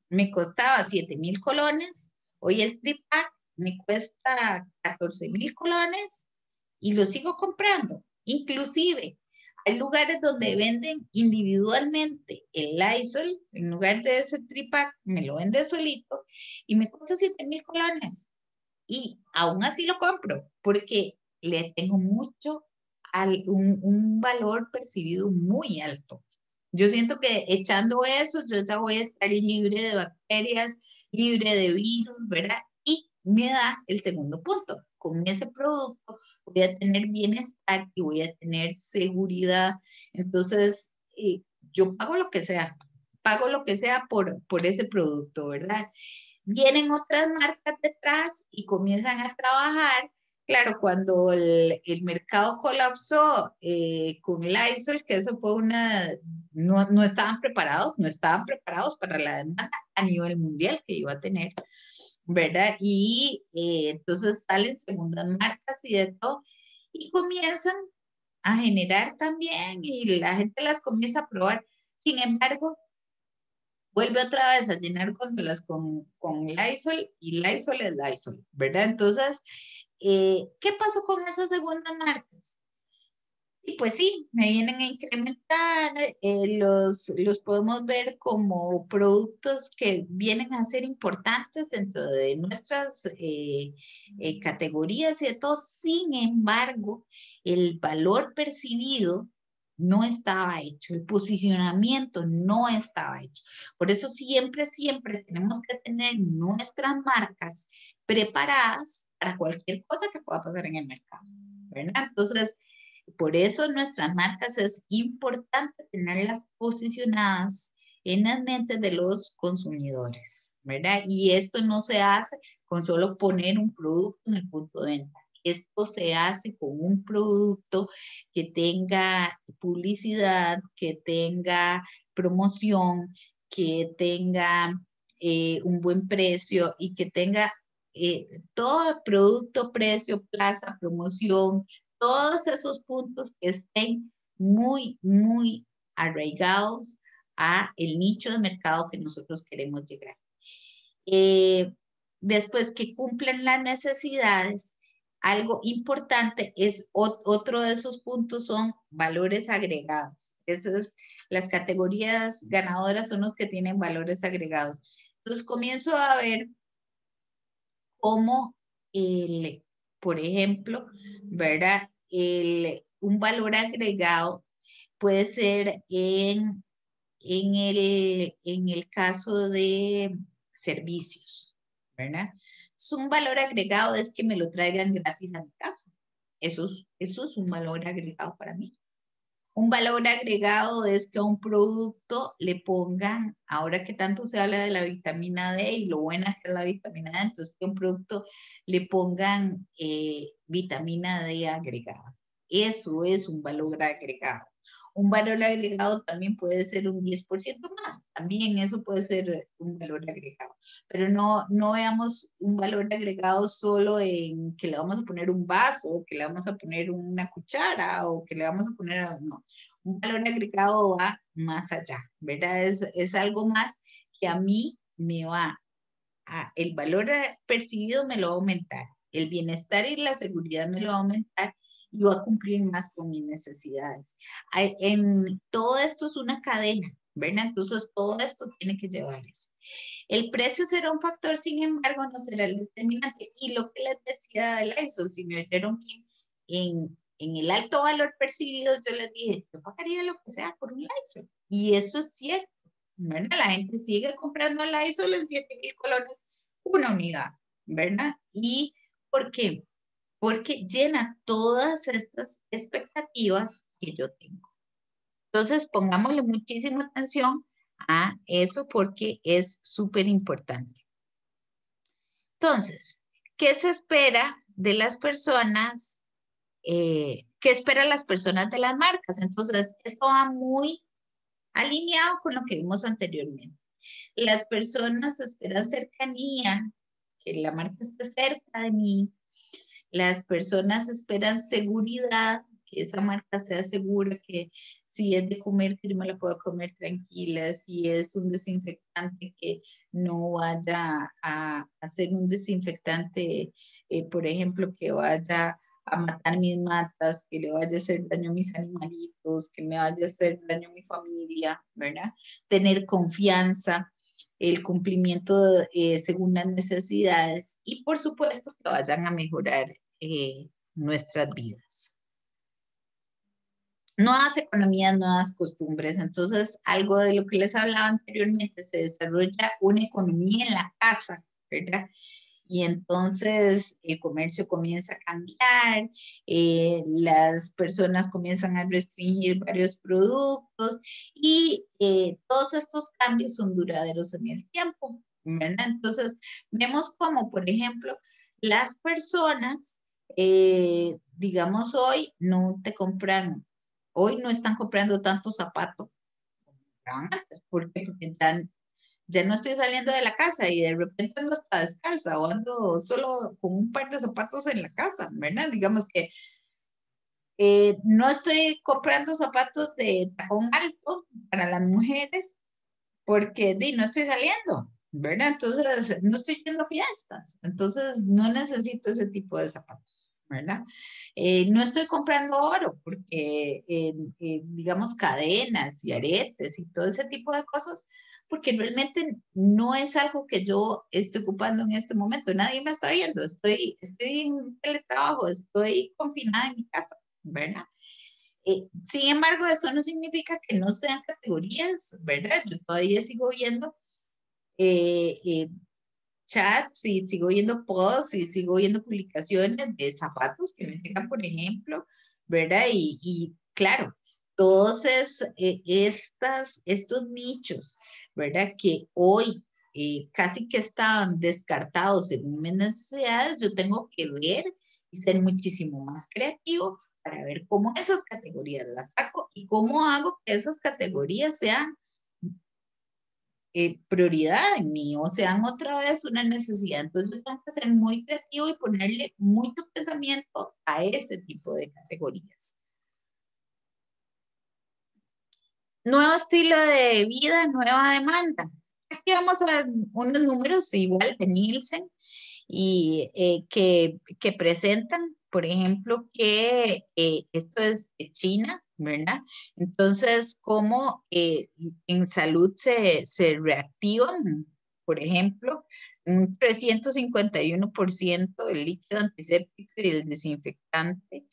me costaba 7,000 colones, hoy el tripack me cuesta 14,000 colones y lo sigo comprando. Inclusive, Hay lugares donde venden individualmente el Lysol, en lugar de ese tripack, me lo vende solito y me cuesta 7,000 colones. Y aún así lo compro porque le tengo mucho, un valor percibido muy alto. Yo siento que echando eso, yo ya voy a estar libre de bacterias, libre de virus, ¿verdad? Y me da el segundo punto. Con ese producto voy a tener bienestar y voy a tener seguridad. Entonces, yo pago lo que sea por ese producto, ¿verdad? Vienen otras marcas detrás y comienzan a trabajar. Claro, cuando el mercado colapsó con Lysol, que eso fue no no estaban preparados para la demanda a nivel mundial que iba a tener, ¿verdad? Y entonces salen segundas marcas y de todo, y comienzan a generar también, y la gente las comienza a probar. Sin embargo, vuelve otra vez a llenar góndolas con Lysol y Lysol es Lysol, ¿verdad? Entonces, ¿qué pasó con esas segundas marcas? Y pues sí, me vienen a incrementar, los podemos ver como productos que vienen a ser importantes dentro de nuestras categorías y de todo. Sin embargo, el valor percibido no estaba hecho, el posicionamiento no estaba hecho. Por eso siempre, siempre tenemos que tener nuestras marcas preparadas para cualquier cosa que pueda pasar en el mercado, ¿verdad? Entonces, por eso nuestras marcas es importante tenerlas posicionadas en las mentes de los consumidores, ¿verdad? Y esto no se hace con solo poner un producto en el punto de venta. Esto se hace con un producto que tenga publicidad, que tenga promoción, que tenga un buen precio y que tenga todo producto, precio, plaza, promoción, todos esos puntos que estén muy, muy arraigados a el nicho de mercado que nosotros queremos llegar. Eh, Después que cumplen las necesidades, algo importante es otro de esos puntos son valores agregados. Esas, las categorías ganadoras son los que tienen valores agregados. Entonces comienzo a ver cómo por ejemplo, ¿verdad? Un valor agregado puede ser en el caso de servicios, ¿verdad? Un valor agregado es que me lo traigan gratis a mi casa. Eso es un valor agregado para mí. Un valor agregado es que a un producto le pongan, ahora que tanto se habla de la vitamina D y lo buena que es la vitamina D, entonces que a un producto le pongan vitamina D agregada. Eso es un valor agregado. Un valor agregado también puede ser un 10% más, también eso puede ser un valor agregado. Pero no veamos un valor agregado solo en que le vamos a poner un vaso, o que le vamos a poner una cuchara, o que le vamos a poner, no. Un valor agregado va más allá, ¿verdad? Es algo más que a mí me va el valor percibido me lo va a aumentar, el bienestar y la seguridad me lo va a aumentar y va a cumplir más con mis necesidades. En todo esto es una cadena, ¿verdad? Entonces todo esto tiene que llevar eso. El precio será un factor, sin embargo, no será el determinante. Y lo que les decía de Lysol, si me oyeron bien, en el alto valor percibido, yo les dije, yo pagaría lo que sea por un Lysol. Y eso es cierto. ¿Verdad? La gente sigue comprando Lysol en 7,000 colones una unidad, ¿verdad? ¿Y por qué? Porque llena todas estas expectativas que yo tengo. Entonces, pongámosle muchísima atención a eso porque es súper importante. Entonces, ¿qué se espera de las personas? ¿Qué esperan las personas de las marcas? Entonces, esto va muy alineado con lo que vimos anteriormente. Las personas esperan cercanía, que la marca esté cerca de mí. Las personas esperan seguridad, que esa marca sea segura, que si es de comer, que yo me la pueda comer tranquila, si es un desinfectante, que no vaya a hacer un desinfectante, por ejemplo, que vaya a matar mis matas, que le vaya a hacer daño a mis animalitos, que me vaya a hacer daño a mi familia, ¿verdad? Tener confianza, el cumplimiento según las necesidades y por supuesto que vayan a mejorar nuestras vidas. Nuevas economías, nuevas costumbres. Entonces, algo de lo que les hablaba anteriormente, se desarrolla una economía en la casa, ¿verdad? Y entonces el comercio comienza a cambiar, las personas comienzan a restringir varios productos y todos estos cambios son duraderos en el tiempo, ¿verdad? Entonces vemos como, por ejemplo, las personas, digamos, hoy no están comprando tanto zapato como antes, porque ya no estoy saliendo de la casa y de repente ando hasta descalza o ando solo con un par de zapatos en la casa, ¿verdad? Digamos que no estoy comprando zapatos de tacón alto para las mujeres porque no estoy saliendo, ¿verdad? Entonces no estoy yendo a fiestas, entonces no necesito ese tipo de zapatos, ¿verdad? No estoy comprando oro porque, digamos, cadenas y aretes y todo ese tipo de cosas, porque realmente no es algo que yo esté ocupando en este momento. Nadie me está viendo, estoy en teletrabajo, estoy confinada en mi casa, ¿verdad? Sin embargo, esto no significa que no sean categorías, ¿verdad? Yo todavía sigo viendo eh, eh, chats y sigo viendo posts y sigo viendo publicaciones de zapatos que me llegan, por ejemplo, ¿verdad? Y claro, todos estos nichos, ¿verdad? Que hoy casi que estaban descartados según mis necesidades, yo tengo que ver y ser muchísimo más creativo para ver cómo esas categorías las saco y cómo hago que esas categorías sean prioridad en mí, o sean otra vez una necesidad. Entonces yo tengo que ser muy creativo y ponerle mucho pensamiento a ese tipo de categorías. Nuevo estilo de vida, nueva demanda. Aquí vamos a unos números igual de Nielsen y que presentan, por ejemplo, que esto es de China, ¿verdad? Entonces, cómo en salud se reactivan, por ejemplo, un 351% del líquido antiséptico y del desinfectante.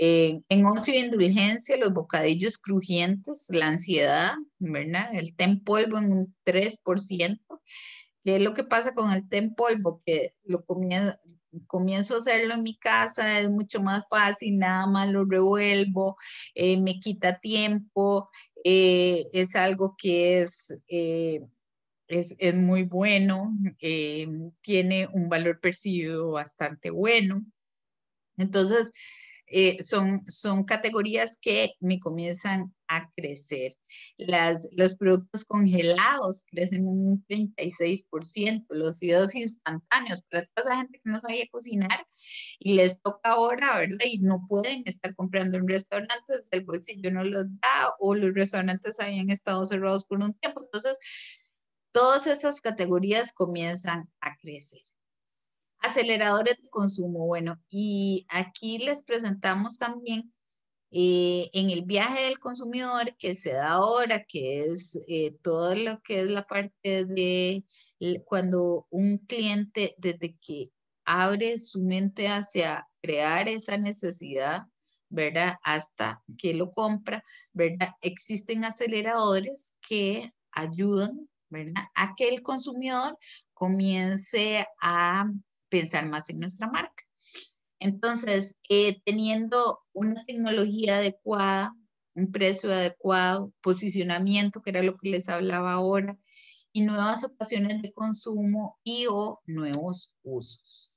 En ocio y indulgencia, los bocadillos crujientes, la ansiedad, ¿verdad? El té en polvo en un 3%. ¿Qué es lo que pasa con el té en polvo? Que comienzo a hacerlo en mi casa, es mucho más fácil, nada más lo revuelvo, me quita tiempo, es algo que es muy bueno, tiene un valor percibido bastante bueno. Entonces, son categorías que me comienzan a crecer. Los productos congelados crecen un 36%, los fideos instantáneos, para toda esa gente que no sabía cocinar y les toca ahora, ¿verdad? Y no pueden estar comprando en restaurantes, el bolsillo no los da o los restaurantes habían estado cerrados por un tiempo. Entonces, todas esas categorías comienzan a crecer. Aceleradores de consumo, bueno, y aquí les presentamos también en el viaje del consumidor que se da ahora, que es todo lo que es la parte de cuando un cliente, desde que abre su mente hacia crear esa necesidad, ¿verdad? Hasta que lo compra, ¿verdad? Existen aceleradores que ayudan, ¿verdad? A que el consumidor comience a pensar más en nuestra marca. Entonces, teniendo una tecnología adecuada, un precio adecuado, posicionamiento, que era lo que les hablaba ahora, y nuevas ocasiones de consumo y o nuevos usos.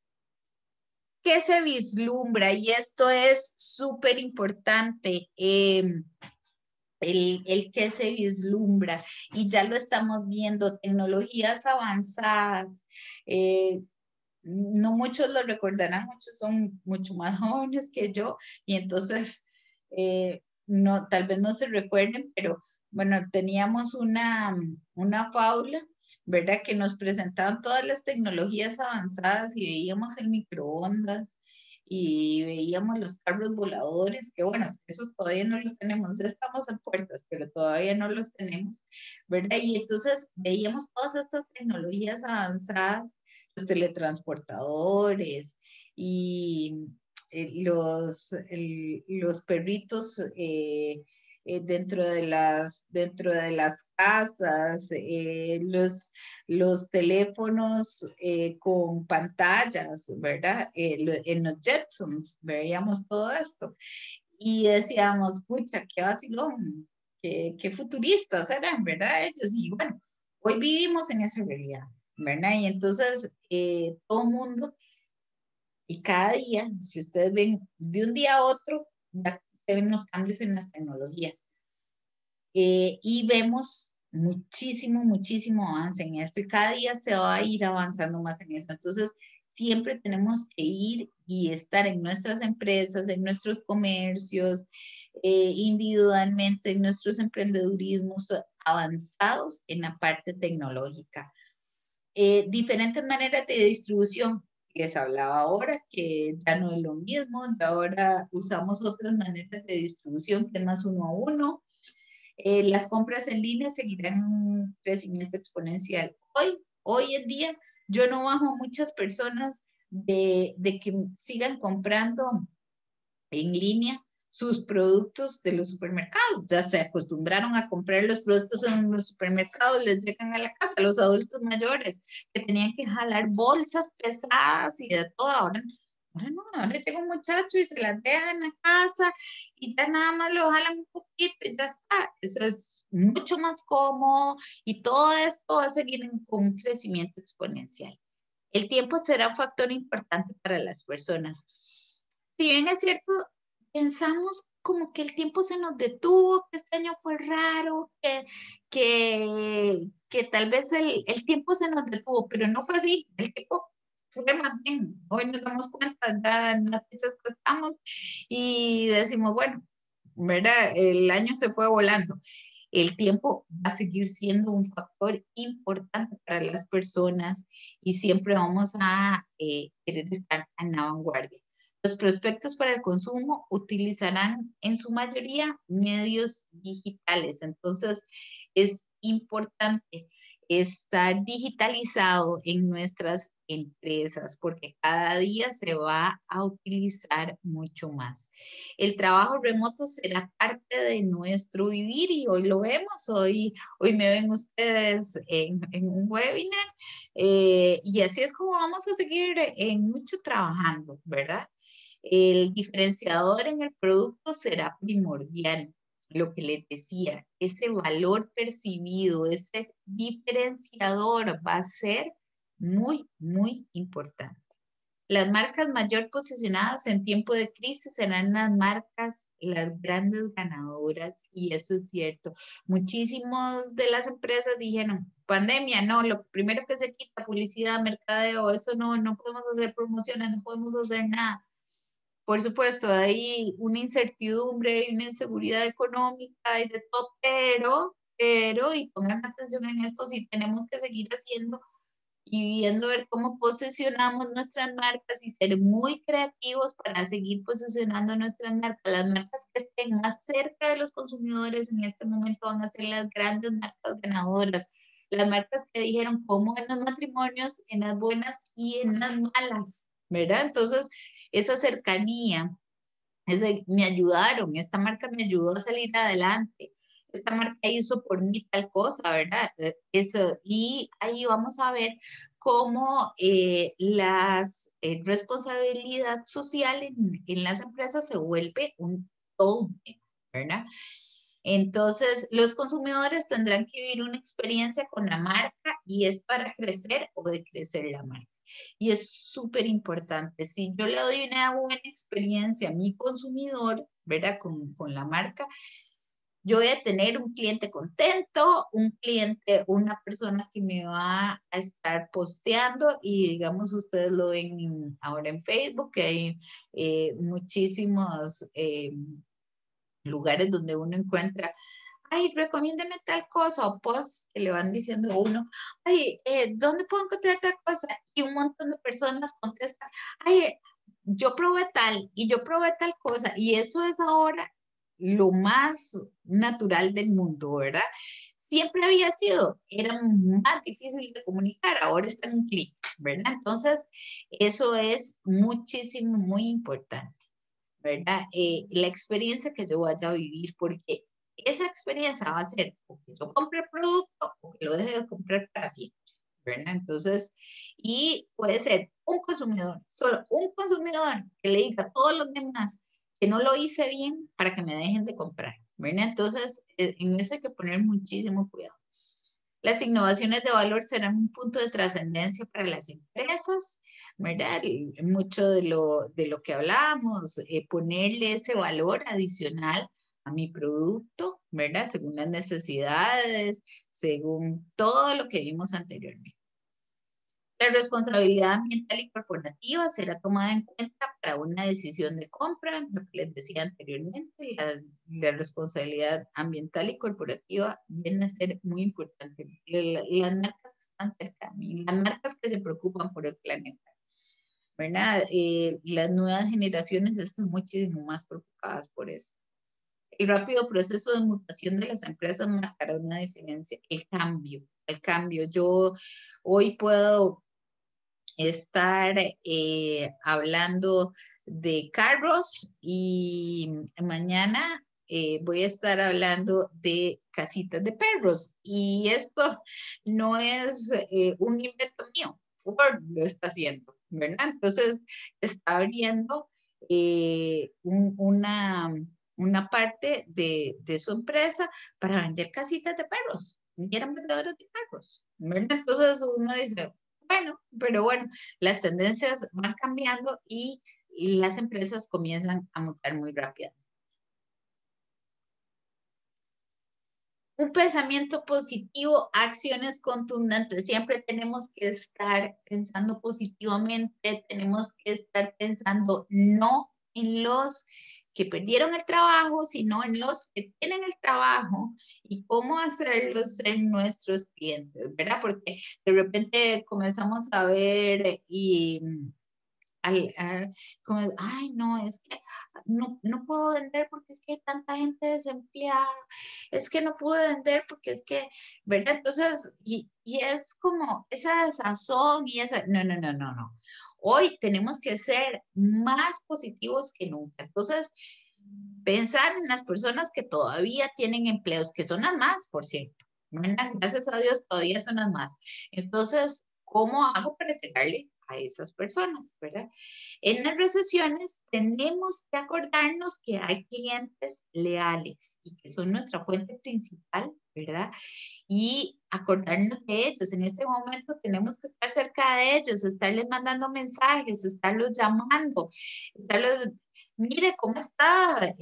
¿Qué se vislumbra? Y esto es súper importante. El que se vislumbra y ya lo estamos viendo, tecnologías avanzadas, no muchos lo recordarán, muchos son mucho más jóvenes que yo y entonces no, tal vez no se recuerden, pero bueno, teníamos una fábula, ¿verdad? Que nos presentaban todas las tecnologías avanzadas y veíamos el microondas y veíamos los carros voladores, que bueno, esos todavía no los tenemos, ya estamos en puertas, pero todavía no los tenemos, ¿verdad? Y entonces veíamos todas estas tecnologías avanzadas, los teletransportadores y los perritos dentro de las casas, los teléfonos con pantallas, ¿verdad? En los Jetsons veíamos todo esto y decíamos, pucha, qué vacilón, qué futuristas eran, ¿verdad? Ellos, y bueno, hoy vivimos en esa realidad, ¿verdad? Y entonces todo el mundo y cada día, si ustedes ven de un día a otro, ya se ven los cambios en las tecnologías. Y vemos muchísimo, muchísimo avance en esto y cada día se va a ir avanzando más en esto. Entonces, siempre tenemos que ir y estar en nuestras empresas, en nuestros comercios, individualmente, en nuestros emprendedurismos avanzados en la parte tecnológica. Diferentes maneras de distribución. Les hablaba ahora que ya no es lo mismo, ahora usamos otras maneras de distribución que es más uno a uno. Las compras en línea seguirán en un crecimiento exponencial. Hoy en día, yo no bajo a muchas personas de que sigan comprando en línea sus productos de los supermercados. Ya se acostumbraron a comprar los productos en los supermercados, les llegan a la casa los adultos mayores que tenían que jalar bolsas pesadas y de todo. Ahora no, ahora llega un muchacho y se las deja en la casa y ya nada más lo jalan un poquito y ya está. Eso es mucho más cómodo y todo esto va a seguir con un crecimiento exponencial. El tiempo será un factor importante para las personas. Si bien es cierto, pensamos como que el tiempo se nos detuvo, que este año fue raro, que tal vez el tiempo se nos detuvo, pero no fue así. El tiempo fue más bien. Hoy nos damos cuenta ya en las fechas que estamos y decimos, bueno, ¿verdad? El año se fue volando. El tiempo va a seguir siendo un factor importante para las personas y siempre vamos a querer estar en la vanguardia. Los prospectos para el consumo utilizarán en su mayoría medios digitales, entonces es importante estar digitalizado en nuestras empresas porque cada día se va a utilizar mucho más. El trabajo remoto será parte de nuestro vivir y hoy lo vemos, hoy me ven ustedes en un webinar y así es como vamos a seguir en mucho trabajando, ¿verdad? El diferenciador en el producto será primordial. Lo que les decía, ese valor percibido, ese diferenciador va a ser muy, muy importante. Las marcas mayor posicionadas en tiempo de crisis serán las marcas, las grandes ganadoras, y eso es cierto. Muchísimos de las empresas dijeron, pandemia, no, lo primero que se quita, publicidad, mercadeo, eso no, no podemos hacer promociones, no podemos hacer nada. Por supuesto, hay una incertidumbre y una inseguridad económica y de todo, y pongan atención en esto, si tenemos que seguir haciendo y viendo ver cómo posicionamos nuestras marcas y ser muy creativos para seguir posicionando nuestras marcas. Las marcas que estén más cerca de los consumidores en este momento van a ser las grandes marcas ganadoras. Las marcas que dijeron cómo en los matrimonios, en las buenas y en las malas, ¿verdad? Entonces, esa cercanía, me ayudaron, esta marca me ayudó a salir adelante, esta marca hizo por mí tal cosa, ¿verdad? Eso, y ahí vamos a ver cómo responsabilidad social en las empresas se vuelve todo un tema, ¿verdad? Entonces, los consumidores tendrán que vivir una experiencia con la marca y es para crecer o decrecer la marca. Y es súper importante. Si yo le doy una buena experiencia a mi consumidor, ¿verdad? Con la marca, yo voy a tener un cliente contento, un cliente, una persona que me va a estar posteando y digamos, ustedes lo ven ahora en Facebook, que hay muchísimos lugares donde uno encuentra ay, recomiéndeme tal cosa, o post que le van diciendo a uno, ay, ¿dónde puedo encontrar tal cosa? Y un montón de personas contestan, ay, yo probé tal y yo probé tal cosa y eso es ahora lo más natural del mundo, ¿verdad? Siempre había sido, era más difícil de comunicar, ahora está en un clic, ¿verdad? Entonces, eso es muchísimo, muy importante, ¿verdad? La experiencia que yo vaya a vivir, porque esa experiencia va a ser o que yo compre el producto o que lo deje de comprar para siempre, ¿verdad? Entonces, y puede ser un consumidor, solo un consumidor que le diga a todos los demás que no lo hice bien para que me dejen de comprar, ¿verdad? Entonces, en eso hay que poner muchísimo cuidado. Las innovaciones de valor serán un punto de trascendencia para las empresas, ¿verdad? Y mucho de lo que hablábamos, ponerle ese valor adicional a mi producto, ¿verdad? Según las necesidades, según todo lo que vimos anteriormente. La responsabilidad ambiental y corporativa será tomada en cuenta para una decisión de compra, lo que les decía anteriormente, la responsabilidad ambiental y corporativa viene a ser muy importante. Las marcas que están cerca de mí, las marcas que se preocupan por el planeta, ¿verdad? Las nuevas generaciones están muchísimo más preocupadas por eso. El rápido proceso de mutación de las empresas marcará una diferencia, el cambio, el cambio. Yo hoy puedo estar hablando de carros y mañana voy a estar hablando de casitas de perros. Y esto no es un invento mío, Ford lo está haciendo, ¿verdad? Entonces está abriendo una parte de su empresa para vender casitas de perros. Y eran vendedores de perros, ¿verdad? Entonces uno dice, bueno, pero bueno, las tendencias van cambiando y las empresas comienzan a mutar muy rápido. Un pensamiento positivo, acciones contundentes. Siempre tenemos que estar pensando positivamente, tenemos que estar pensando no en los que perdieron el trabajo, sino en los que tienen el trabajo y cómo hacerlos ser nuestros clientes, ¿verdad? Porque de repente comenzamos a ver y como, ay, no, es que no puedo vender porque es que hay tanta gente desempleada, es que no puedo vender porque es que, ¿verdad? Entonces, y es como esa desazón y esa, no. Hoy tenemos que ser más positivos que nunca. Entonces, pensar en las personas que todavía tienen empleos, que son las más, por cierto. ¿Verdad? Gracias a Dios, todavía son las más. Entonces, ¿cómo hago para llegarle a esas personas? ¿Verdad? En las recesiones tenemos que acordarnos que hay clientes leales y que son nuestra fuente principal, ¿verdad? Y acordarnos de ellos. En este momento tenemos que estar cerca de ellos, estarles mandando mensajes, estarlos llamando, estarlos, mire, ¿cómo está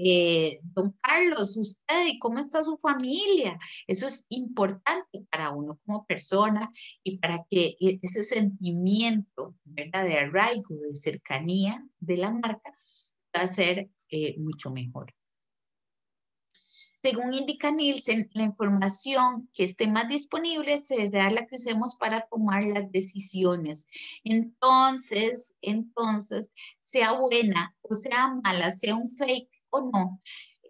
don Carlos, usted y cómo está su familia? Eso es importante para uno como persona y para que ese sentimiento, ¿verdad? De arraigo, de cercanía de la marca, va a ser mucho mejor. Según indica Nielsen, la información que esté más disponible será la que usemos para tomar las decisiones. Entonces, sea buena o sea mala, sea un fake o no,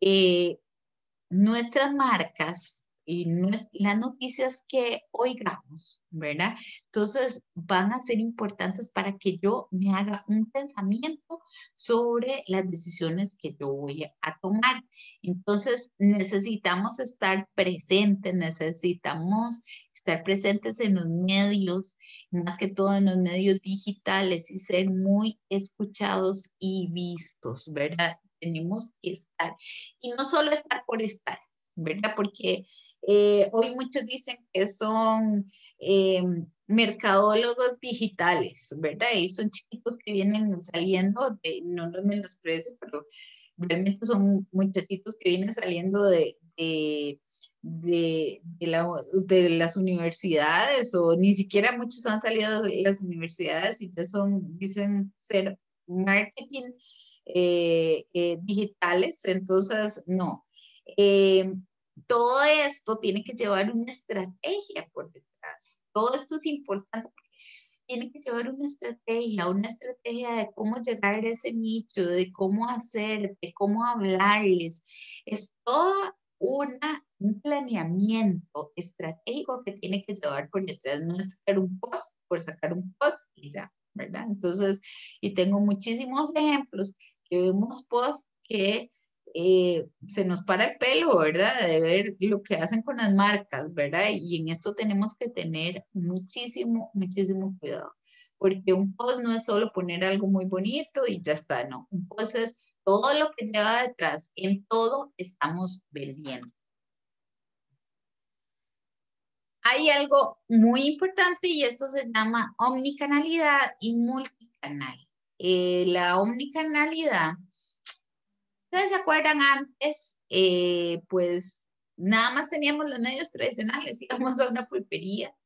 eh, nuestras marcas y las noticias que oigamos, ¿verdad? Entonces van a ser importantes para que yo me haga un pensamiento sobre las decisiones que yo voy a tomar. Entonces necesitamos estar presentes, necesitamos estar presentes en los medios, más que todo en los medios digitales y ser muy escuchados y vistos, ¿verdad? Tenemos que estar y no solo estar por estar, ¿verdad? Porque hoy muchos dicen que son mercadólogos digitales, ¿verdad? Y son chiquitos que vienen saliendo, no los menosprecio, pero realmente son muchachitos que vienen saliendo de las universidades o ni siquiera muchos han salido de las universidades y ya dicen ser marketing digitales, entonces no. Eh, todo esto tiene que llevar una estrategia por detrás. Todo esto es importante tiene que llevar una estrategia de cómo llegar a ese nicho, de cómo hacer, de cómo hablarles. Es todo un planeamiento estratégico que tiene que llevar por detrás. No es sacar un post por sacar un post y ya, ¿verdad? Entonces, y tengo muchísimos ejemplos que vemos posts que se nos para el pelo, ¿verdad? De ver lo que hacen con las marcas, ¿verdad? Y en esto tenemos que tener muchísimo, muchísimo cuidado, porque un post no es solo poner algo muy bonito y ya está, no. Un post es todo lo que lleva detrás, en todo estamos vendiendo. Hay algo muy importante y esto se llama omnicanalidad y multicanal. La omnicanalidad, ¿ustedes se acuerdan antes? Pues nada más teníamos los medios tradicionales, íbamos a una pulpería,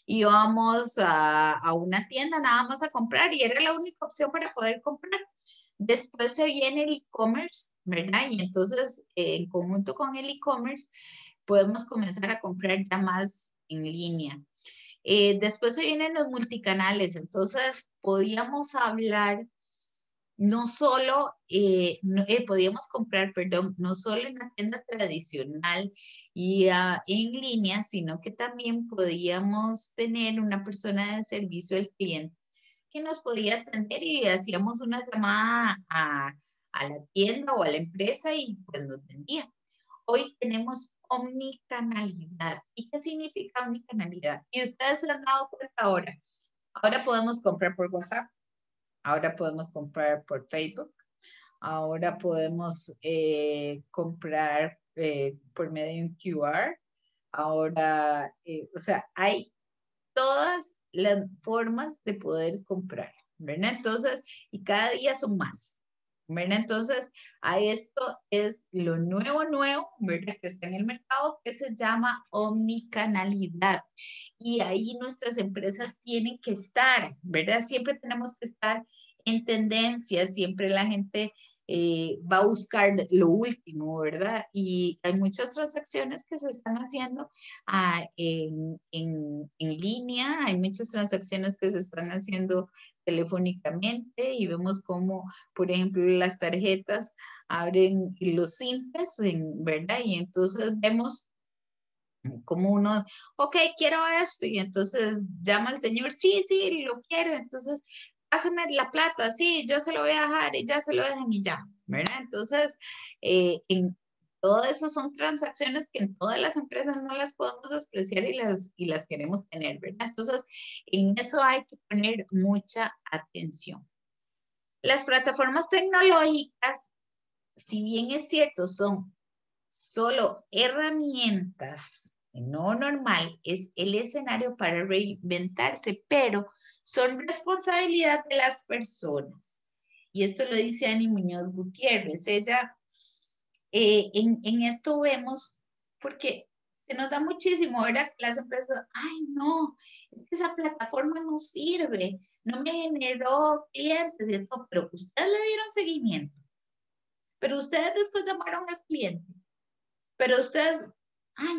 íbamos a una tienda nada más a comprar y era la única opción para poder comprar. Después se viene el e-commerce, ¿verdad? Y entonces, en conjunto con el e-commerce, podemos comenzar a comprar ya más en línea. Después se vienen los multicanales, entonces podíamos hablar no solo, podíamos comprar, perdón, no solo en la tienda tradicional y en línea, sino que también podíamos tener una persona de servicio al cliente que nos podía atender y hacíamos una llamada a la tienda o a la empresa y pues nos vendía. Hoy tenemos omnicanalidad. ¿Y qué significa omnicanalidad? Y ustedes se han dado cuenta ahora. Ahora podemos comprar por WhatsApp, ahora podemos comprar por Facebook, ahora podemos comprar por medio de un QR, ahora, o sea, hay todas las formas de poder comprar, ¿verdad? Entonces, y cada día son más, ¿verdad? Entonces, a esto es lo nuevo, ¿verdad? Que está en el mercado, que se llama omnicanalidad. Y ahí nuestras empresas tienen que estar, ¿verdad? Siempre tenemos que estar en tendencia, siempre la gente va a buscar lo último, ¿verdad? Y hay muchas transacciones que se están haciendo en línea, hay muchas transacciones que se están haciendo telefónicamente y vemos cómo, por ejemplo, las tarjetas abren los simples, ¿verdad? Y entonces vemos como uno, ok, quiero esto, y entonces llama al señor, sí, sí, lo quiero, entonces pásame la plata, sí, yo se lo voy a dejar y ya se lo dejan y ya, ¿verdad? Entonces, en todo eso son transacciones que en todas las empresas no las podemos despreciar y las queremos tener, ¿verdad? Entonces, en eso hay que poner mucha atención. Las plataformas tecnológicas, si bien es cierto, son solo herramientas, no normal, es el escenario para reinventarse, pero son responsabilidad de las personas. Y esto lo dice Ani Muñoz Gutiérrez. Ella, en esto vemos, porque se nos da muchísimo, ¿verdad? Que las empresas, ay, no, es que esa plataforma no sirve, no me generó clientes, y todo, pero ustedes le dieron seguimiento, pero ustedes después llamaron al cliente. Pero ustedes,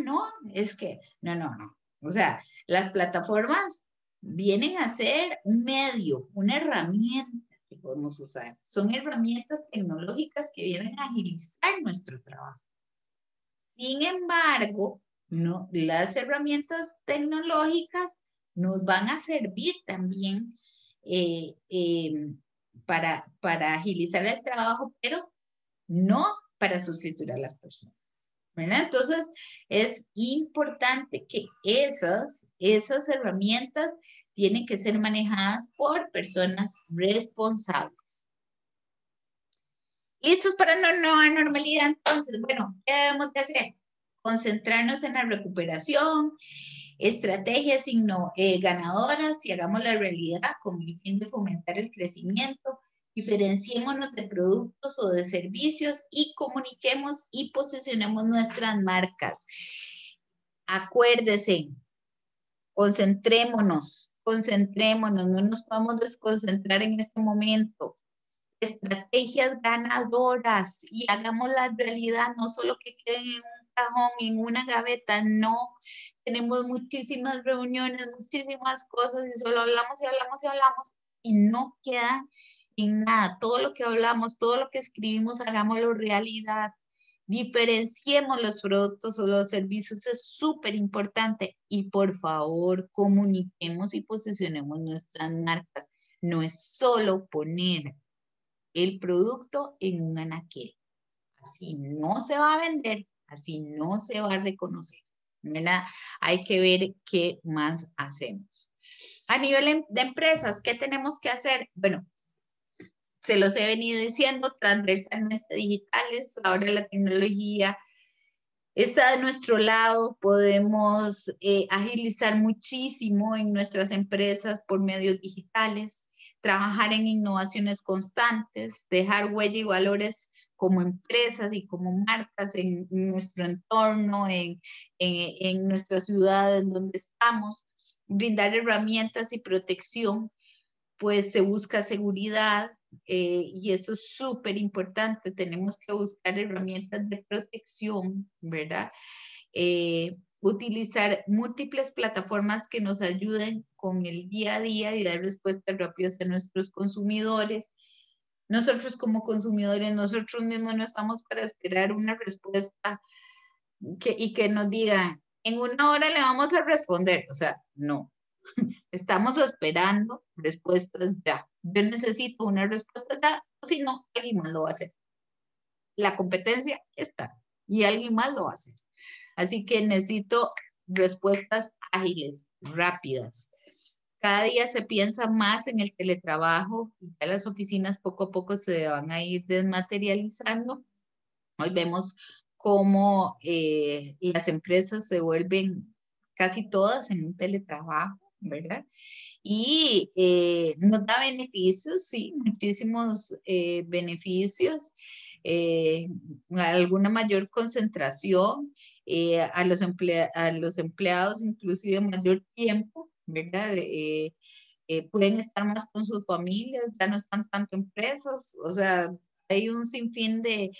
no, es que, no. O sea, las plataformas vienen a ser un medio, una herramienta que podemos usar. Son herramientas tecnológicas que vienen a agilizar nuestro trabajo. Sin embargo, no, las herramientas tecnológicas nos van a servir también para agilizar el trabajo, pero no para sustituir a las personas, ¿verdad? Entonces, es importante que esas herramientas tienen que ser manejadas por personas responsables. ¿Listos para una nueva normalidad? Entonces, bueno, ¿qué debemos de hacer? Concentrarnos en la recuperación, estrategias ganadoras y hagamos la realidad con el fin de fomentar el crecimiento. Diferenciémonos de productos o de servicios y comuniquemos y posicionemos nuestras marcas. Acuérdese, concentrémonos, no nos podemos desconcentrar en este momento. Estrategias ganadoras y hagamos la realidad, no solo que queden en un cajón, en una gaveta, no. Tenemos muchísimas reuniones, muchísimas cosas y solo hablamos y hablamos y hablamos y no queda en nada. Todo lo que hablamos, todo lo que escribimos, hagámoslo realidad. Diferenciemos los productos o los servicios, es súper importante. Y por favor, comuniquemos y posicionemos nuestras marcas. No es solo poner el producto en un anaquel. Así no se va a vender, así no se va a reconocer, ¿verdad? Hay que ver qué más hacemos. A nivel de empresas, ¿qué tenemos que hacer? Bueno, se los he venido diciendo, transversalmente digitales, ahora la tecnología está de nuestro lado, podemos agilizar muchísimo en nuestras empresas por medios digitales, trabajar en innovaciones constantes, dejar huella y valores como empresas y como marcas en nuestro entorno, en nuestra ciudad en donde estamos, brindar herramientas y protección, pues se busca seguridad, y eso es súper importante. Tenemos que buscar herramientas de protección, ¿verdad? Utilizar múltiples plataformas que nos ayuden con el día a día y dar respuestas rápidas a nuestros consumidores. Nosotros como consumidores, nosotros mismos no estamos para esperar una respuesta y que nos digan, en una hora le vamos a responder. O sea, no. Estamos esperando respuestas ya. Yo necesito una respuesta ya, o si no, alguien más lo va a hacer. La competencia está y alguien más lo va a hacer. Así que necesito respuestas ágiles, rápidas. Cada día se piensa más en el teletrabajo, ya las oficinas poco a poco se van a ir desmaterializando. Hoy vemos cómo las empresas se vuelven casi todas en un teletrabajo, ¿verdad? Y nos da beneficios, sí, muchísimos beneficios, alguna mayor concentración, a los empleados inclusive mayor tiempo, ¿verdad? Pueden estar más con sus familias, ya no están tanto en empresas, o sea, hay un sinfín de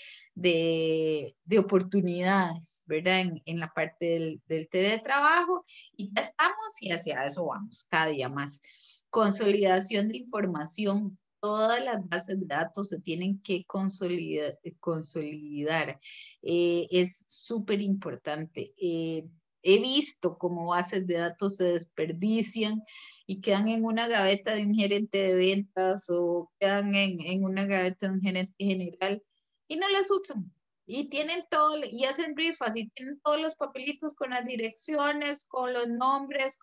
oportunidades, ¿verdad? En la parte del teletrabajo y ya estamos y hacia eso vamos cada día más. Consolidación de información. Todas las bases de datos se tienen que consolidar. Es súper importante. He visto cómo bases de datos se desperdician y quedan en una gaveta de un gerente de ventas o quedan en una gaveta de un gerente general y no las usan. Y tienen todo, y hacen rifas, y tienen todos los papelitos con las direcciones, con los nombres,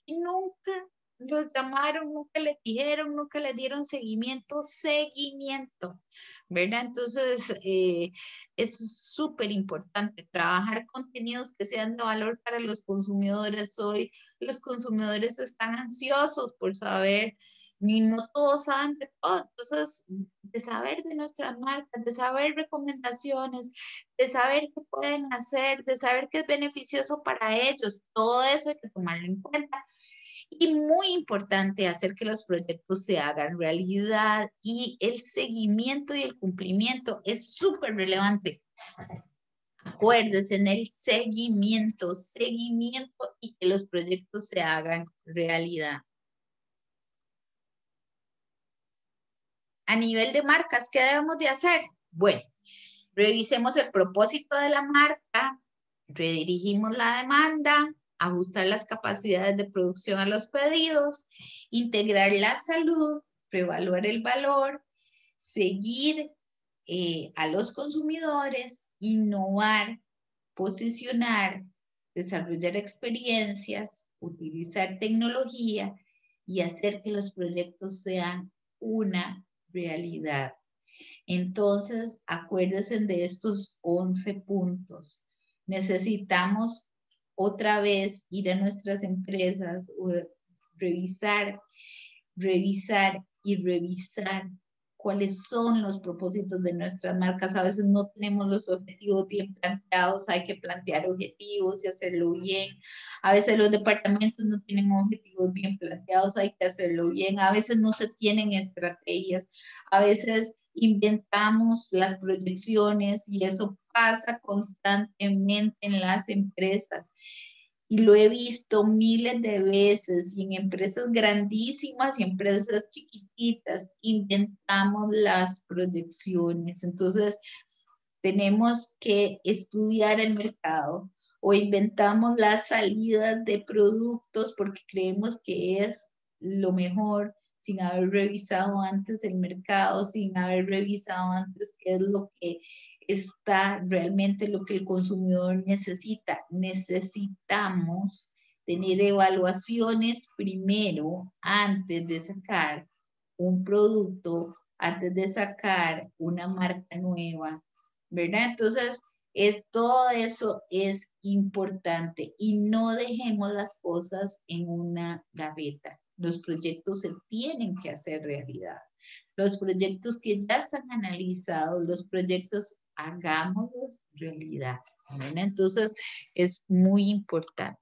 y nunca los llamaron, nunca les dijeron, nunca les dieron seguimiento, ¿verdad? Entonces, es súper importante trabajar contenidos que sean de valor para los consumidores. Hoy los consumidores están ansiosos por saber, ni no todos saben de todo. Entonces, de saber de nuestras marcas, de saber recomendaciones, de saber qué pueden hacer, de saber qué es beneficioso para ellos, todo eso hay que tomarlo en cuenta. Y muy importante hacer que los proyectos se hagan realidad y el seguimiento y el cumplimiento es súper relevante. Acuérdense en el seguimiento y que los proyectos se hagan realidad. A nivel de marcas, ¿qué debemos de hacer? Bueno, revisemos el propósito de la marca, redirigimos la demanda, ajustar las capacidades de producción a los pedidos, integrar la salud, reevaluar el valor, seguir a los consumidores, innovar, posicionar, desarrollar experiencias, utilizar tecnología y hacer que los proyectos sean una realidad. Entonces, acuérdense de estos 11 puntos. Necesitamos otra vez ir a nuestras empresas, revisar y revisar cuáles son los propósitos de nuestras marcas. A veces no tenemos los objetivos bien planteados, hay que plantear objetivos y hacerlo bien. A veces los departamentos no tienen objetivos bien planteados, hay que hacerlo bien. A veces no se tienen estrategias, a veces inventamos las proyecciones y eso pasa constantemente en las empresas. Y lo he visto miles de veces y en empresas grandísimas y empresas chiquititas inventamos las proyecciones. Entonces, tenemos que estudiar el mercado o inventamos las salidas de productos porque creemos que es lo mejor sin haber revisado antes el mercado, sin haber revisado antes qué es lo que está realmente lo que el consumidor necesita. Necesitamos tener evaluaciones primero antes de sacar un producto, antes de sacar una marca nueva, ¿verdad? Entonces, todo eso es importante y no dejemos las cosas en una gaveta. Los proyectos se tienen que hacer realidad. Los proyectos que ya están analizados, los proyectos hagámoslos realidad, ¿verdad? Entonces, es muy importante.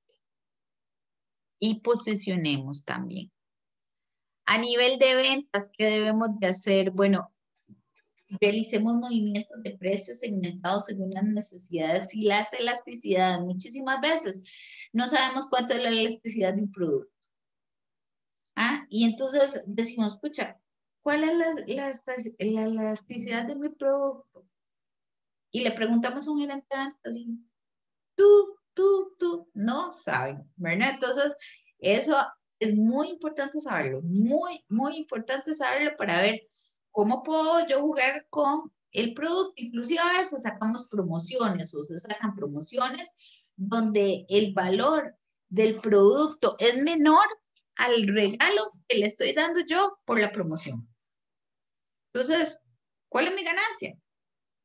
Y posicionemos también. A nivel de ventas, ¿qué debemos de hacer? Bueno, realicemos movimientos de precios segmentados según las necesidades y las elasticidades. Muchísimas veces no sabemos cuánto es la elasticidad de un producto. Y entonces decimos, escucha, ¿cuál es la elasticidad de mi producto? Y le preguntamos a un gerente así, tú, no saben, ¿verdad? Entonces, eso es muy importante saberlo, muy importante saberlo para ver cómo puedo yo jugar con el producto. Inclusive a veces sacamos promociones o se sacan promociones donde el valor del producto es menor al regalo que le estoy dando yo por la promoción. Entonces, ¿cuál es mi ganancia?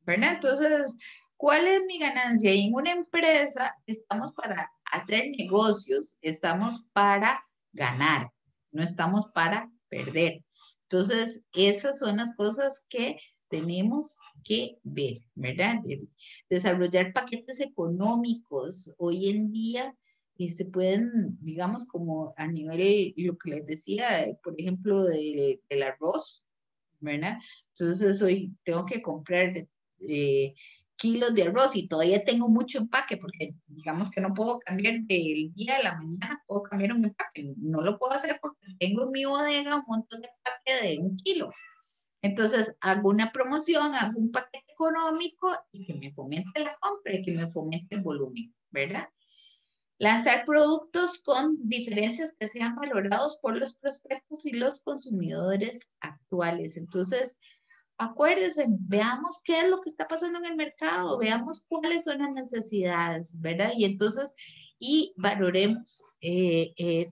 ¿Verdad? Entonces, ¿cuál es mi ganancia? Y en una empresa estamos para hacer negocios, estamos para ganar, no estamos para perder. Entonces, esas son las cosas que tenemos que ver, ¿verdad? Desarrollar paquetes económicos. Hoy en día se pueden, digamos, como a nivel, lo que les decía, por ejemplo, del arroz, ¿verdad? Entonces, hoy tengo que comprar kilos de arroz y todavía tengo mucho empaque porque digamos que no puedo cambiar del día a la mañana, puedo cambiar un empaque, no lo puedo hacer porque tengo en mi bodega un montón de empaque de 1 kilo. Entonces hago una promoción, hago un paquete económico y que me fomente la compra y que me fomente el volumen, ¿verdad? Lanzar productos con diferencias que sean valorados por los prospectos y los consumidores actuales. Entonces, acuérdense, veamos qué es lo que está pasando en el mercado, veamos cuáles son las necesidades, ¿verdad? Y entonces, y valoremos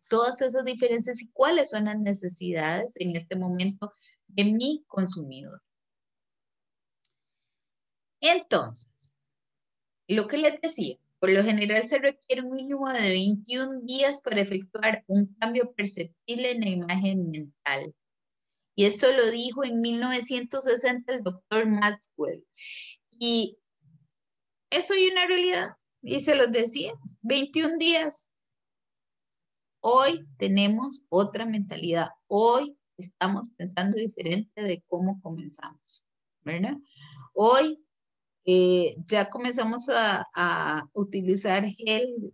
todas esas diferencias y cuáles son las necesidades en este momento de mi consumidor. Entonces, lo que les decía, por lo general se requiere un mínimo de 21 días para efectuar un cambio perceptible en la imagen mental. Y esto lo dijo en 1960 el doctor Maxwell. Y eso es una realidad. Y se los decía, 21 días. Hoy tenemos otra mentalidad. Hoy estamos pensando diferente de cómo comenzamos, ¿verdad? Hoy ya comenzamos a utilizar gel,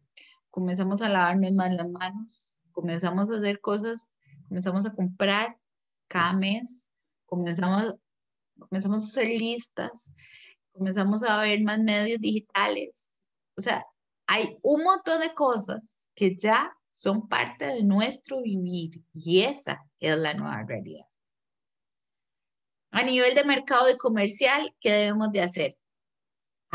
comenzamos a lavarnos más las manos, comenzamos a hacer cosas, comenzamos a comprar cada mes, comenzamos a hacer listas, comenzamos a ver más medios digitales. O sea, hay un montón de cosas que ya son parte de nuestro vivir y esa es la nueva realidad. A nivel de mercado y comercial, ¿qué debemos de hacer?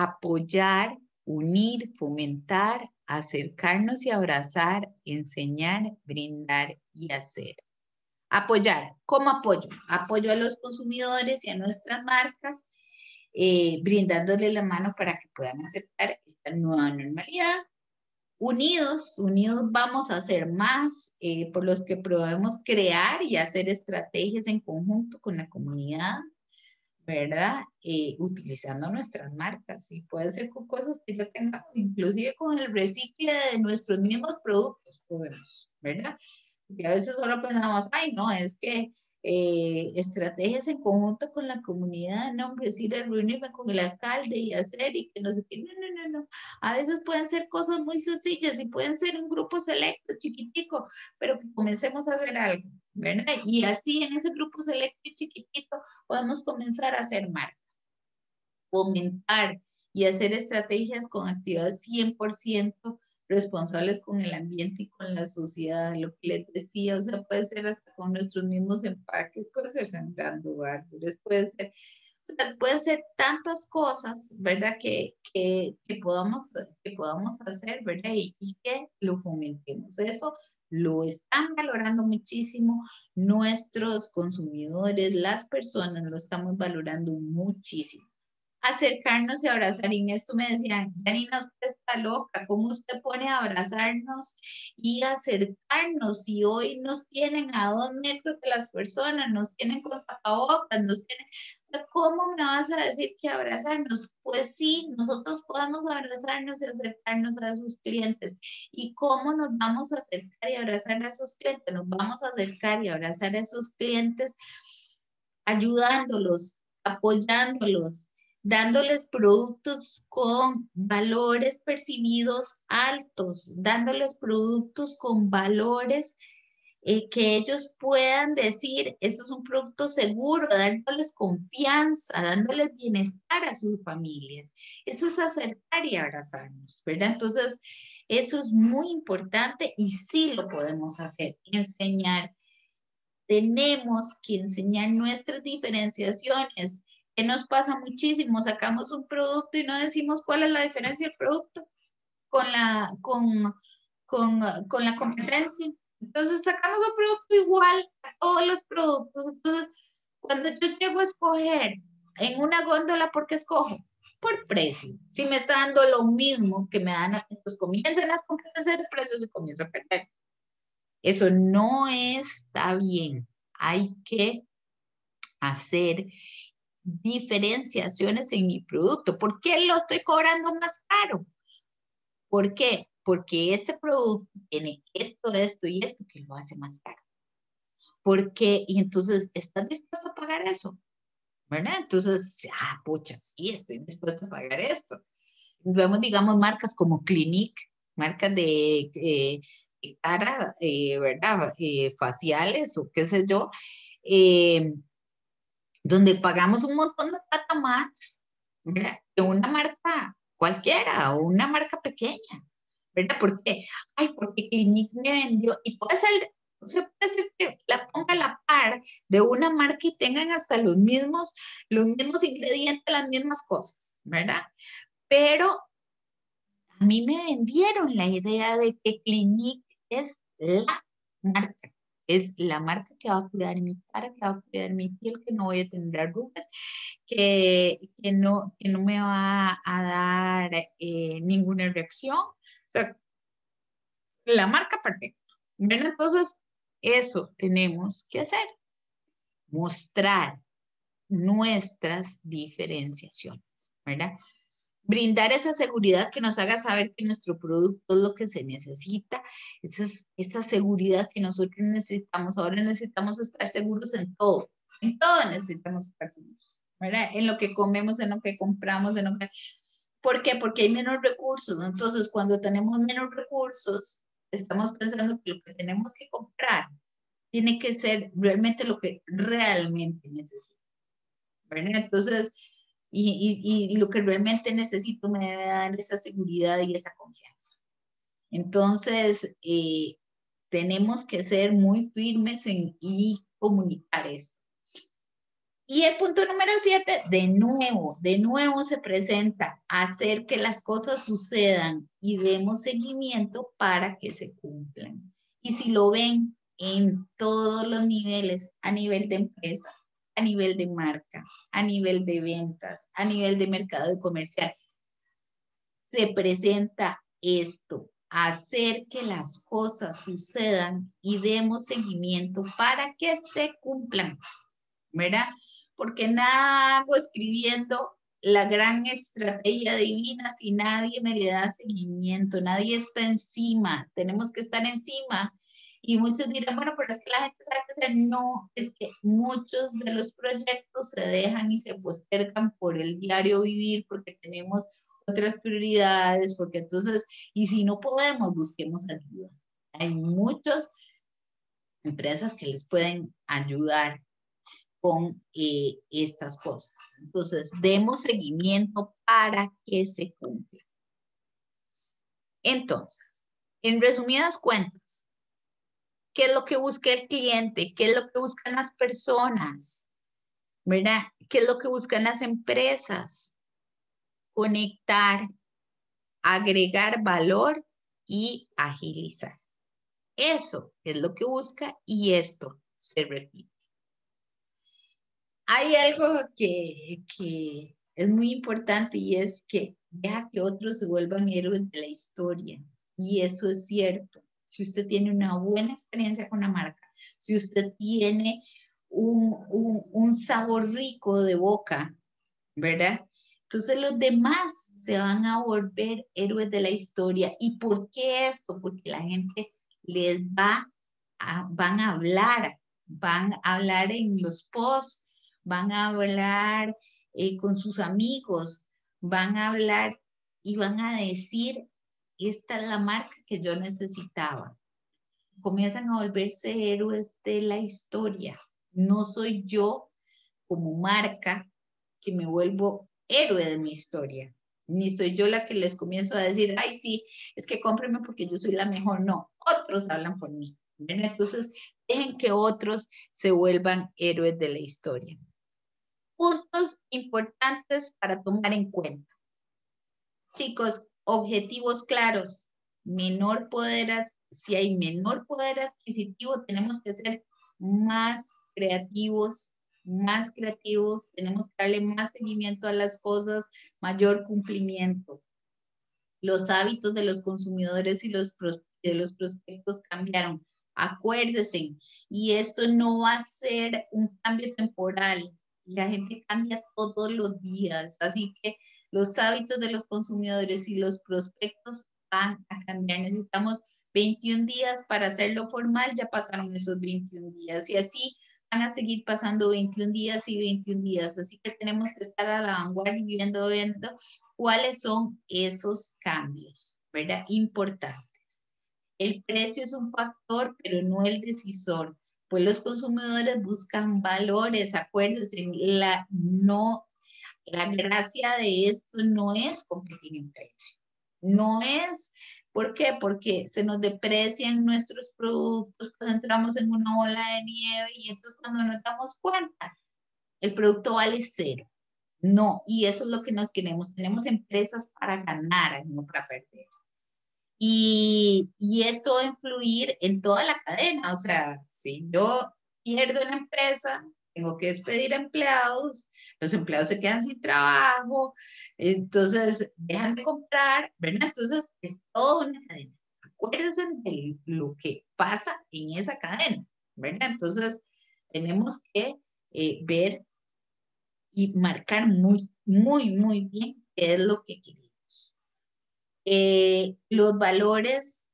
Apoyar, unir, fomentar, acercarnos y abrazar, enseñar, brindar y hacer. Apoyar, ¿cómo apoyo? Apoyo a los consumidores y a nuestras marcas, brindándole la mano para que puedan aceptar esta nueva normalidad. Unidos vamos a hacer más, por los que podemos crear y hacer estrategias en conjunto con la comunidad, ¿verdad? Utilizando nuestras marcas, y puede ser con cosas que ya tengamos, inclusive con el recicle de nuestros mismos productos podemos, ¿verdad? Porque a veces solo pensamos, ay, no, es que estrategias en conjunto con la comunidad, no, hombre, es ir a reunirme con el alcalde y hacer y que no sé qué, no, no, no, no. A veces pueden ser cosas muy sencillas y pueden ser un grupo selecto, chiquitico, pero que comencemos a hacer algo, ¿verdad? Y así en ese grupo selecto y chiquitito podemos comenzar a hacer marca, fomentar y hacer estrategias con actividades 100% responsables con el ambiente y con la sociedad. Lo que les decía, o sea, puede ser hasta con nuestros mismos empaques, puede ser sembrando árboles, puede ser, o sea, pueden ser tantas cosas, ¿verdad? Que podamos hacer, ¿verdad? Y que lo fomentemos. Eso lo están valorando muchísimo nuestros consumidores, las personas lo estamos valorando muchísimo. Acercarnos y abrazar. Y en esto me decían, Janina, usted está loca, ¿cómo usted pone a abrazarnos y acercarnos? Si hoy nos tienen a 2 metros de las personas, nos tienen con tapabocas, nos tienen... ¿Cómo me vas a decir que abrazarnos? Pues sí, nosotros podemos abrazarnos y acercarnos a sus clientes. ¿Y cómo nos vamos a acercar y abrazar a esos clientes? Nos vamos a acercar y abrazar a esos clientes ayudándolos, apoyándolos, dándoles productos con valores percibidos altos, dándoles productos con valores que ellos puedan decir, eso es un producto seguro, dándoles confianza, dándoles bienestar a sus familias. Eso es acercar y abrazarnos, ¿verdad? Entonces, eso es muy importante y sí lo podemos hacer, enseñar. Tenemos que enseñar nuestras diferenciaciones. ¿Qué nos pasa muchísimo? Sacamos un producto y no decimos cuál es la diferencia del producto con con la competencia. Entonces sacamos un producto igual a todos los productos. Entonces, cuando yo llego a escoger en una góndola, ¿por qué escojo? Por precio. Si me está dando lo mismo que me dan, entonces comienzan las competencias de precios y comienzo a perder. Eso no está bien. Hay que hacer diferenciaciones en mi producto. ¿Por qué lo estoy cobrando más caro? ¿Por qué? Porque este producto tiene esto y esto que lo hace más caro. ¿Por qué? Y entonces, ¿estás dispuesto a pagar eso? ¿Verdad? Entonces, pucha, sí, estoy dispuesto a pagar esto. Vemos, digamos, marcas como Clinique, marcas de cara, ¿verdad? Faciales o qué sé yo, eh, donde pagamos un montón de plata más, ¿verdad? Que una marca cualquiera o una marca pequeña, ¿verdad? ¿Por qué? Ay, porque Clinique me vendió y puede ser, o sea, puede ser que la ponga a la par de una marca y tengan hasta los mismos ingredientes, las mismas cosas, ¿verdad? Pero a mí me vendieron la idea de que Clinique es la marca. Es la marca que va a cuidar mi cara, que va a cuidar mi piel, que no voy a tener arrugas, que no me va a dar ninguna reacción. O sea, la marca perfecta. Bueno, entonces, eso tenemos que hacer. Mostrar nuestras diferenciaciones, ¿verdad? Brindar esa seguridad que nos haga saber que nuestro producto es lo que se necesita, esa seguridad que nosotros necesitamos. Ahora necesitamos estar seguros en todo necesitamos estar seguros, ¿verdad? En lo que comemos, en lo que compramos, en lo que... ¿Por qué? Porque hay menos recursos. Entonces, cuando tenemos menos recursos, estamos pensando que lo que tenemos que comprar tiene que ser realmente lo que realmente necesitamos, ¿verdad? Entonces, y lo que realmente necesito me debe dar esa seguridad y esa confianza. Entonces, tenemos que ser muy firmes y comunicar esto. Y el punto número 7, de nuevo se presenta hacer que las cosas sucedan y demos seguimiento para que se cumplan. Y si lo ven en todos los niveles, a nivel de empresa, a nivel de marca, a nivel de ventas, a nivel de mercado y comercial, se presenta esto. hacer que las cosas sucedan y demos seguimiento para que se cumplan, ¿verdad? Porque nada hago escribiendo la gran estrategia divina si nadie me le da seguimiento, nadie está encima, tenemos que estar encima. Y muchos dirán, bueno, pero es que la gente sabe que hacer. No, es que muchos de los proyectos se dejan y se postergan por el diario vivir, porque tenemos otras prioridades, porque entonces, y si no podemos, busquemos ayuda. Hay muchas empresas que les pueden ayudar con estas cosas. Entonces, demos seguimiento para que se cumpla. Entonces, en resumidas cuentas, ¿qué es lo que busca el cliente? ¿Qué es lo que buscan las personas? ¿Verdad? ¿Qué es lo que buscan las empresas? Conectar, agregar valor y agilizar. Eso es lo que busca y esto se repite. Hay algo que es muy importante y es que deja que otros se vuelvan héroes de la historia. Y eso es cierto. Si usted tiene una buena experiencia con la marca, si usted tiene un sabor rico de boca, ¿verdad? Entonces los demás se van a volver héroes de la historia. ¿Y por qué esto? Porque la gente les van a hablar en los posts, van a hablar con sus amigos, van a hablar y van a decir, esta es la marca que yo necesitaba. Comienzan a volverse héroes de la historia. No soy yo como marca que me vuelvo héroe de mi historia. Ni soy yo la que les comienzo a decir, ay, sí, es que cómprenme porque yo soy la mejor. No, otros hablan por mí. ¿Ven? Entonces, dejen que otros se vuelvan héroes de la historia. Puntos importantes para tomar en cuenta. Chicos, objetivos claros. Si hay menor poder adquisitivo, tenemos que ser más creativos, tenemos que darle más seguimiento a las cosas, mayor cumplimiento. Los hábitos de los consumidores y de los prospectos cambiaron. Acuérdense, y esto no va a ser un cambio temporal. La gente cambia todos los días, así que los hábitos de los consumidores y los prospectos van a cambiar. Necesitamos 21 días para hacerlo formal, ya pasaron esos 21 días y así van a seguir pasando 21 días y 21 días. Así que tenemos que estar a la vanguardia y viendo cuáles son esos cambios, ¿verdad? Importantes. El precio es un factor, pero no el decisor. Pues los consumidores buscan valores, acuérdense, la gracia de esto no es competir en precio. No es, ¿por qué? Porque se nos deprecian nuestros productos, pues entramos en una bola de nieve y entonces cuando nos damos cuenta, el producto vale cero. No, y eso es lo que nos queremos. Tenemos empresas para ganar, no para perder. Y esto va a influir en toda la cadena. O sea, si yo pierdo la empresa, tengo que despedir empleados, los empleados se quedan sin trabajo, entonces dejan de comprar, ¿verdad? Entonces es toda una cadena. Acuérdense de lo que pasa en esa cadena, ¿verdad? Entonces tenemos que ver y marcar muy, muy, muy bien qué es lo que queremos. Los valores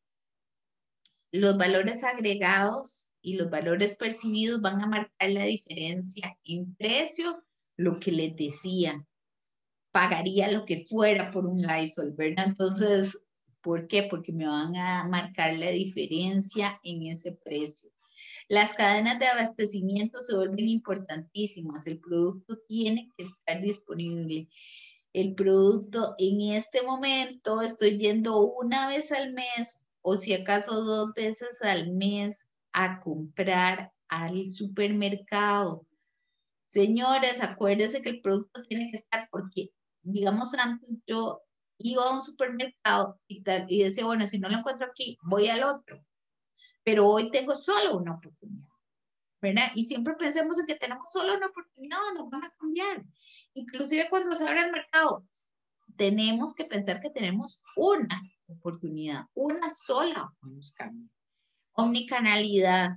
agregados y los valores percibidos van a marcar la diferencia en precio, lo que les decía, pagaría lo que fuera por un Lysol, ¿verdad? Entonces, ¿por qué? Porque me van a marcar la diferencia en ese precio. Las cadenas de abastecimiento se vuelven importantísimas. El producto tiene que estar disponible. El producto en este momento estoy yendo una vez al mes o si acaso 2 veces al mes a comprar al supermercado. Señores, acuérdense que el producto tiene que estar porque, digamos, antes yo iba a un supermercado y decía, bueno, si no lo encuentro aquí, voy al otro. Pero hoy tengo solo una oportunidad, ¿verdad? Y siempre pensemos en que tenemos solo una oportunidad, nos van a cambiar. Inclusive cuando se abre el mercado, tenemos que pensar que tenemos una oportunidad, una sola cambio. Omnicanalidad.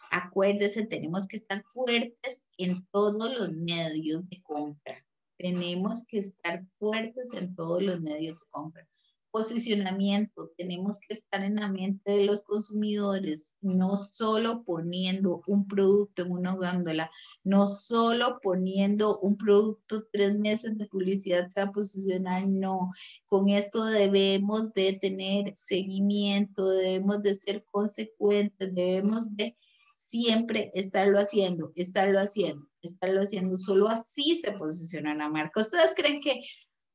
Acuérdese, tenemos que estar fuertes en todos los medios de compra. Tenemos que estar fuertes en todos los medios de compra. Posicionamiento, tenemos que estar en la mente de los consumidores, no solo poniendo un producto en una góndola, no solo poniendo un producto 3 meses de publicidad se va a posicionar, no. Con esto debemos de tener seguimiento, debemos de ser consecuentes, debemos de siempre estarlo haciendo, estarlo haciendo, estarlo haciendo. Solo así se posiciona una marca. ¿Ustedes creen que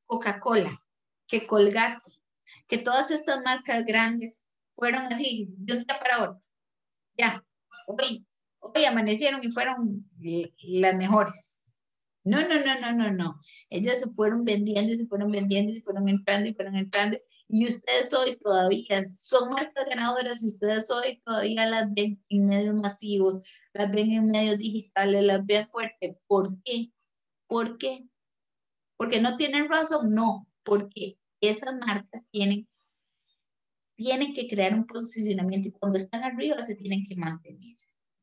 Coca-Cola, que Colgate, que todas estas marcas grandes fueron así de un día para otro? Ya, hoy amanecieron y fueron las mejores. No, no, no, no, no, no. Ellas se fueron vendiendo y se fueron vendiendo y se fueron entrando y fueron entrando. Y ustedes hoy todavía son marcas ganadoras y ustedes hoy todavía las ven en medios masivos, las ven en medios digitales, las ven fuerte. ¿Por qué? ¿Por qué? ¿Porque no tienen razón? No, porque esas marcas tienen que crear un posicionamiento y cuando están arriba se tienen que mantener.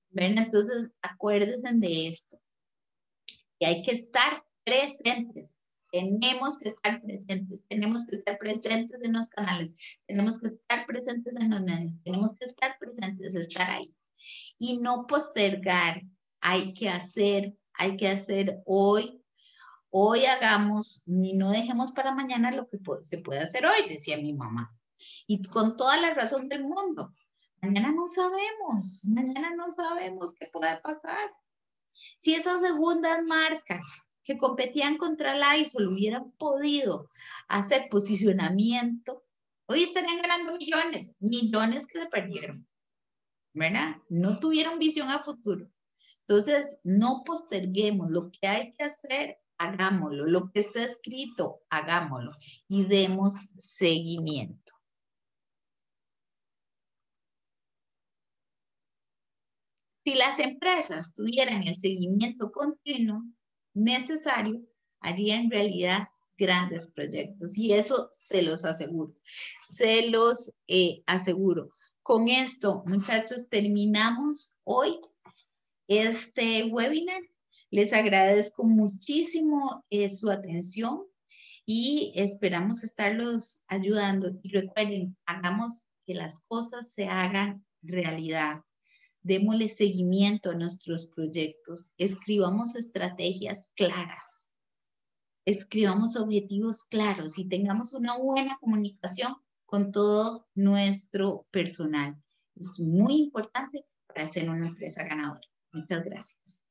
¿Ven? Entonces, acuérdense de esto. Y hay que estar presentes. Tenemos que estar presentes, tenemos que estar presentes en los canales, tenemos que estar presentes en los medios, tenemos que estar presentes, estar ahí. Y no postergar, hay que hacer hoy. Hoy hagamos, ni no dejemos para mañana lo que se puede hacer hoy, decía mi mamá. Y con toda la razón del mundo. Mañana no sabemos qué puede pasar. Si esas segundas marcas que competían contra Lysol hubieran podido hacer posicionamiento, hoy estarían ganando millones que se perdieron, ¿verdad? No tuvieron visión a futuro. Entonces, no posterguemos lo que hay que hacer, hagámoslo. Lo que está escrito, hagámoslo y demos seguimiento. Si las empresas tuvieran el seguimiento continuo necesario, harían realidad grandes proyectos y eso se los aseguro. Se los aseguro. Con esto, muchachos, terminamos hoy este webinar. Les agradezco muchísimo su atención y esperamos estarlos ayudando. Y recuerden, hagamos que las cosas se hagan realidad. Démosle seguimiento a nuestros proyectos, escribamos estrategias claras, escribamos objetivos claros y tengamos una buena comunicación con todo nuestro personal. Es muy importante para ser una empresa ganadora. Muchas gracias.